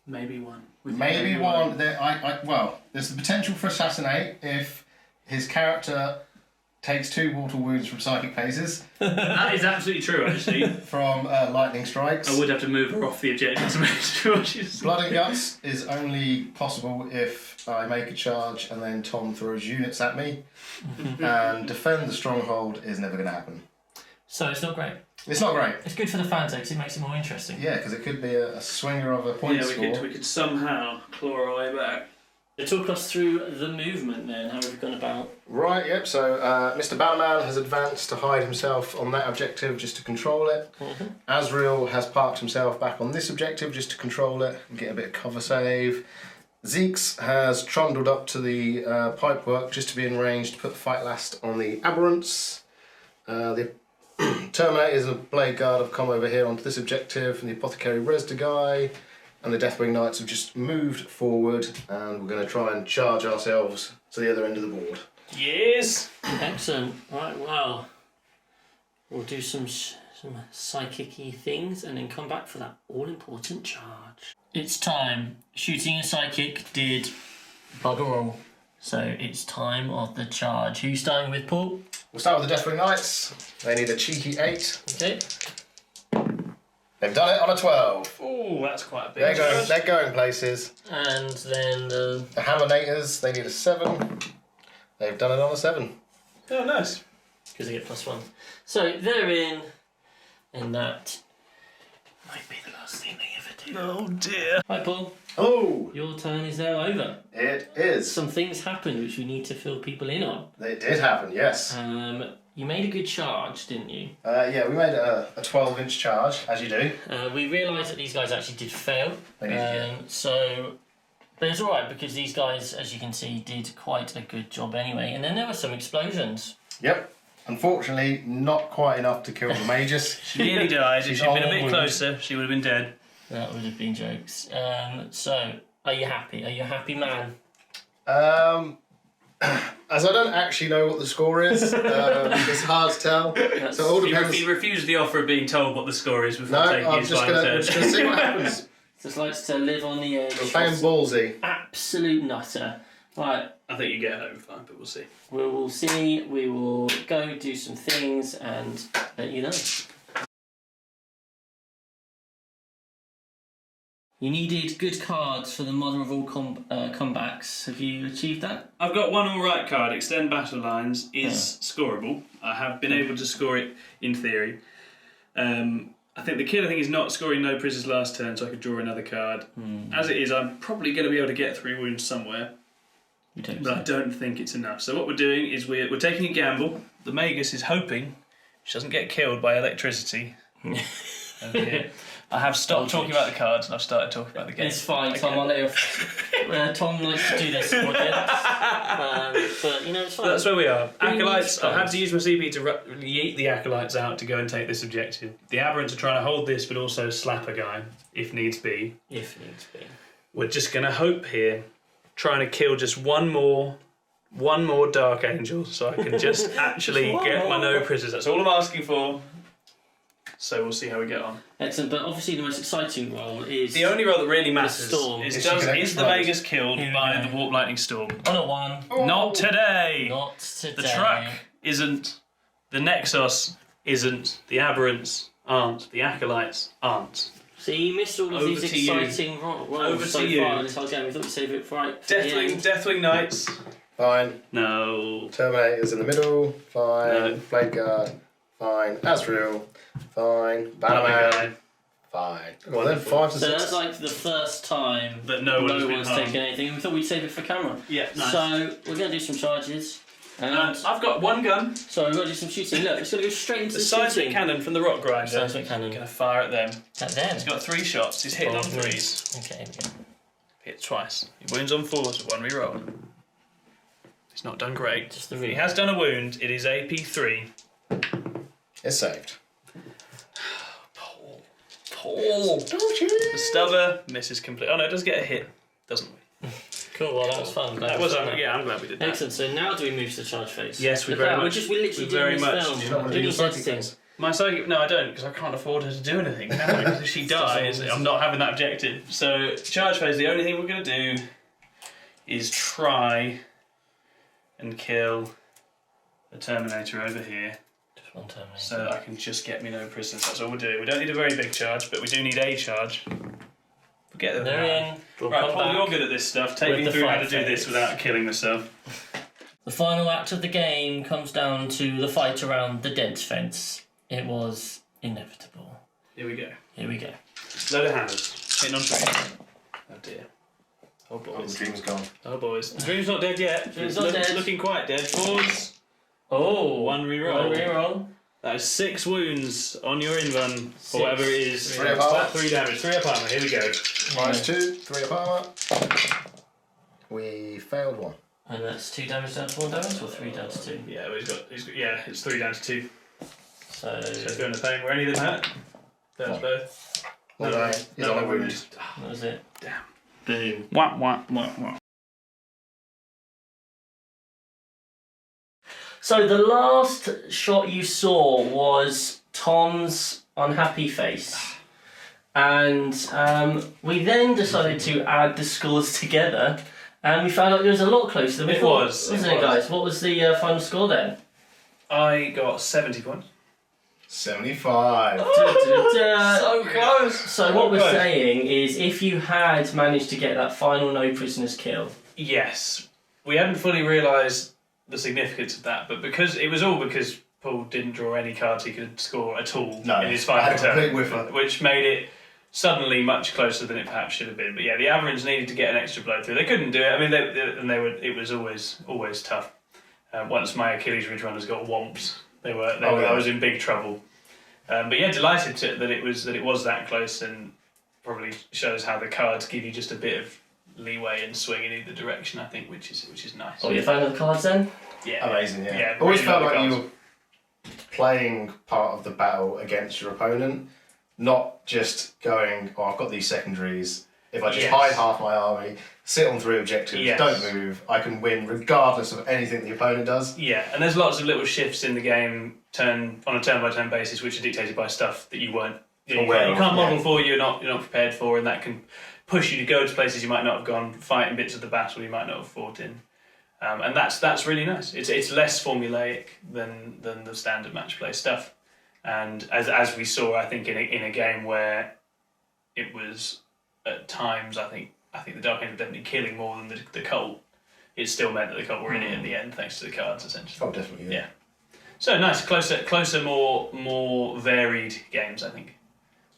Maybe one.
Maybe one. Well, there's the potential for assassinate if his character takes 2 mortal wounds from psychic phases.
That is absolutely true, actually.
From lightning strikes.
I would have to move her off the objective to make sure she's...
Blood and Guts is only possible if I make a charge and then Tom throws units at me. And Defend the Stronghold is never going to happen.
So it's not great.
It's not great.
It's good for the fans, though, because it makes it more interesting.
Yeah, because it could be a swinger of a point score.
we could somehow claw our way back.
So talk us through the movement then. How have we gone about?
Right, yep, so Mr. Batman has advanced to hide himself on that objective just to control it.
Mm-hmm.
Azrael has parked himself back on this objective just to control it and get a bit of cover save. Zeeks has trundled up to the pipework just to be in range to put Fight Last on the Aberrants. The Terminators and the Blade Guard have come over here onto this objective, and the Apothecary Resda guy and the Deathwing Knights have just moved forward, and we're going to try and charge ourselves to the other end of the board.
Yes!
Excellent. Right, well, we'll do some psychic-y things and then come back for that all-important charge. It's time. Shooting a psychic did bugger all. So it's time of the charge. Who's starting with, Paul?
We'll start with the Deathwing Knights. They need a cheeky 8.
Okay.
They've done it on a 12.
Oh, that's quite a big
They're going places.
And then the...
The Hammernators, they need a 7. They've done it on a 7.
Oh, nice.
Because they get +1. So they're in, and that might be the last thing they ever do.
Oh, dear.
Right, Paul.
Oh!
Your turn is now over.
It is.
Some things happened which we need to fill people in on.
It did happen, yes.
You made a good charge, didn't you?
Yeah, we made a 12-inch charge, as you do.
We realised that these guys actually did fail.
They did, yeah.
So, but it's alright because these guys, as you can see, did quite a good job anyway. And then there were some explosions.
Yep. Unfortunately, not quite enough to kill the Magus.
She nearly died. If
She's
she'd been a bit
all
closer, she would have been dead.
That would have been jokes. So, are you happy? Are you a happy man?
As I don't actually know what the score is, it's hard to tell. So it all depends.
He refused the offer of being told what the score is before taking
I'm
his
just
final
going
turn.
to see what happens.
Just likes to live on the edge.
We're playing ballsy.
Absolute nutter. Right.
I think you get home fine, but we'll see.
We will see. We will go do some things and let you know. You needed good cards for the mother of all comebacks. Have you achieved that?
I've got one alright card. Extend battle lines is scoreable. I have been able to score it in theory. I think the killer thing is not scoring no prisoners last turn, so I could draw another card. As it is, I'm probably going to be able to get 3 wounds somewhere. But I don't think it's enough. So what we're doing is we're taking a gamble. The Magus is hoping she doesn't get killed by electricity. Okay. I have stopped talking about the cards and I've started talking about the game.
It's fine, Tom. I'll let you. Tom likes to do this for but it's fine.
That's where we are. Acolytes, I had to use my CP to yeet the Acolytes out to go and take this objective. The Aberrants are trying to hold this but also slap a guy, if needs be. We're just going to hope here, trying to kill just one more Dark Angel so I can just actually get my no prisoners. That's all I'm asking for. So we'll see how we get on.
Excellent, but obviously the most exciting role is...
The only role that really matters
storm.
is the Magus killed by the Warp Lightning Storm?
On a 1.
Oh.
Not today!
Not today.
The truck isn't. The Nexus isn't. The Aberrants aren't. The Acolytes aren't.
So you missed all of these exciting roles so far in this whole game. We thought we'd save it for
Deathwing Knights.
Fine.
No.
Terminator's in the middle. Fine.
No.
Blade Guard. Fine. Azrael. Fine. Bannerman. Fine. Well then, 5 to 6.
So that's like the first time
that no one's
taken anything, and we thought we'd save it for camera.
Yeah, nice.
So we're going to do some charges. And
I've got one gun.
So we've got to do some shooting. Look, it's going to go straight into
The
the
seismic
shooting.
cannon from the rock grinder.
Seismic cannon.
Going to fire at them.
At them?
He's got 3 shots. He's hitting on 3s.
Okay, here we go.
Hit twice. He wounds on 4s with 1 reroll. He's not done great.
Just the
He has done a wound. It is AP 3.
It's saved.
Paul. The stubber misses completely. Oh no, it does get a hit, doesn't we?
Cool, well that was fun.
I'm glad we did that.
Excellent, so now do we move to the charge phase?
Yes, we very much.
We're literally doing this film.
You don't want to do the psychic phase?
My psychic, no I don't, because I can't afford her to do anything. Because if she dies, I'm not having that objective. So, charge phase, the only thing we're going to do is try and kill the Terminator over here.
One Terminator.
So that I can just get me no prisoners. That's all we're doing. We don't need a very big charge, but we do need a charge. We'll get them
They're in. We'll
right,
come
Paul,
back
you're good at this stuff. Take me
with the
through how to
fight
do this
phase.
without killing myself.
The final act of the game comes down to the fight around the dense fence. It was inevitable.
Here we go.
Here we go.
Load of hammers. Hitting on trees. Oh dear. Oh
Oh,
boys.
the dream's gone.
Oh boys. The dream's not dead yet.
Dream's not dead.
Looking quite dead. 4s.
Oh,
1 reroll.
1 reroll.
That is 6 wounds on your in-run,
Six.
or whatever it is.
3 up armor.
3 damage. 3 up armor. Here we go.
-2, 3 up armor. We failed 1.
And that's 2 damage down to 1 damage, or 3 down to 2?
Yeah, well, it's 3 down to 2.
So
So feeling the pain. Were any of them hurt? Those both.
No, he's on a wound.
that was it.
Damn.
Boom.
Wah, wah, wah, wah.
So the last shot you saw was Tom's unhappy face. And we then decided to add the scores together, and we found out it was a lot closer than we thought. Wasn't it, guys? What was the final score then?
I got 70 points.
75.
So close!
So what we're saying is, if you had managed to get that final no prisoners kill...
Yes. We hadn't fully realised the significance of that, but because Paul didn't draw any cards he could score at all in his
I
final
had a complete
turn,
whiff.
which made it suddenly much closer than it perhaps should have been. But yeah, the Aberrants needed to get an extra blow through. They couldn't do it. I mean, it was always tough. Once my Achilles Ridge runners got whomps, I was in big trouble. But yeah, delighted that it was that close, and probably shows how the cards give you just a bit of leeway and swing in either direction, I think, which is nice.
Oh, you're a fan of the cards then?
Yeah.
Amazing, yeah.
really
Always felt
love the
like you
cards.
were playing part of the battle against your opponent, not just going, oh, I've got these secondaries. If I just
Yes.
hide half my army, sit on 3 objectives,
Yes.
don't move, I can win regardless of anything the opponent does.
Yeah, and there's lots of little shifts in the game on a turn-by-turn basis, which are dictated by stuff that you weren't
Aware
you
of,
can't model
yeah.
for, you're not prepared for, and that can push you to go to places you might not have gone, fight in bits of the battle you might not have fought in, and that's really nice. It's less formulaic than the standard match play stuff, and as we saw, I think in a game where it was at times, I think the Dark Angel were definitely killing more than the Cult. It still meant that the Cult were in it at the end, thanks to the cards, essentially.
Oh, definitely.
Yeah. So nice, closer, more varied games, I think.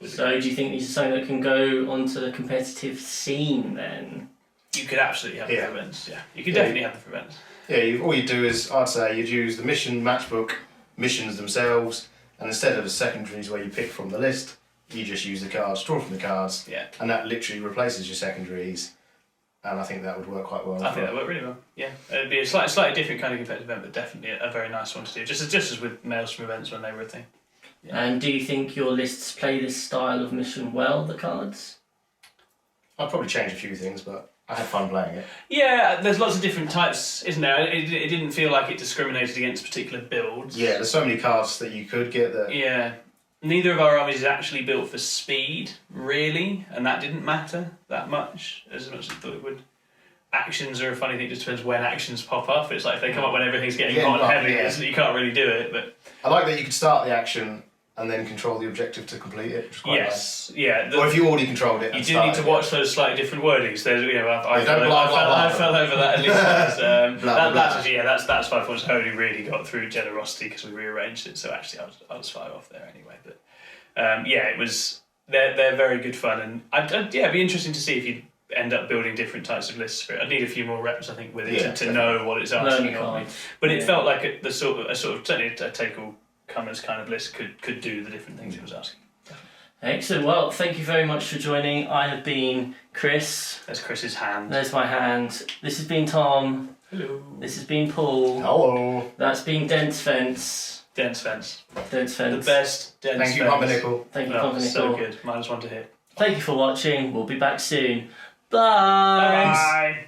So do you think these are something that can go onto the competitive scene then?
You could absolutely have the
Yeah.
events. Yeah, you could definitely have the events.
Yeah, all you do is, I'd say, you'd use the mission matchbook missions themselves, and instead of the secondaries where you pick from the list, you just use the cards, draw from the cards,
Yeah.
and that literally replaces your secondaries, and I think that would work quite well.
I think that worked really well. Yeah, it'd be a slightly different kind of competitive event, but definitely a very nice one to do. Just as with Maelstrom events when they were a thing. Yeah.
And do you think your lists play this style of mission well, the cards?
I'd probably change a few things, but I had fun playing it.
Yeah, there's lots of different types, isn't there? It didn't feel like it discriminated against particular builds.
Yeah, there's so many cards that you could get that.
Yeah. Neither of our armies is actually built for speed, really, and that didn't matter that much as I thought it would. Actions are a funny thing, it just depends when actions pop up. It's like if they come up when everything's getting hot and heavy,
yeah.
you can't really do it. But
I like that you could start the action and then control the objective to complete it, which is quite
yes, yeah.
nice. Or if you already controlled it.
You
and
do need to
started
watch those slightly different wordings. There's, I fell over that at least once. That's 5 points. I only really got through generosity because we rearranged it. So actually, I was 5 off there anyway. But it was. They're very good fun, and it'd be interesting to see if you end up building different types of lists for it. I'd need a few more reps, I think, with it to know what it's asking of me. But it felt like a sort of certainly a take all comers kind of list could do the different things it was asking.
Excellent. Well, thank you very much for joining. I have been Chris.
There's Chris's hand.
There's my hand. This has been Tom.
Hello.
This has been Paul.
Hello.
That's been Dense Fence.
Dense Fence.
Dense Fence.
The best Dense Fence.
Thank you, Pumpernickel.
Thank you,
Oh,
Pumpernickel.
so good. -1 to hit.
Thank you for watching. We'll be back soon. Bye.
Bye.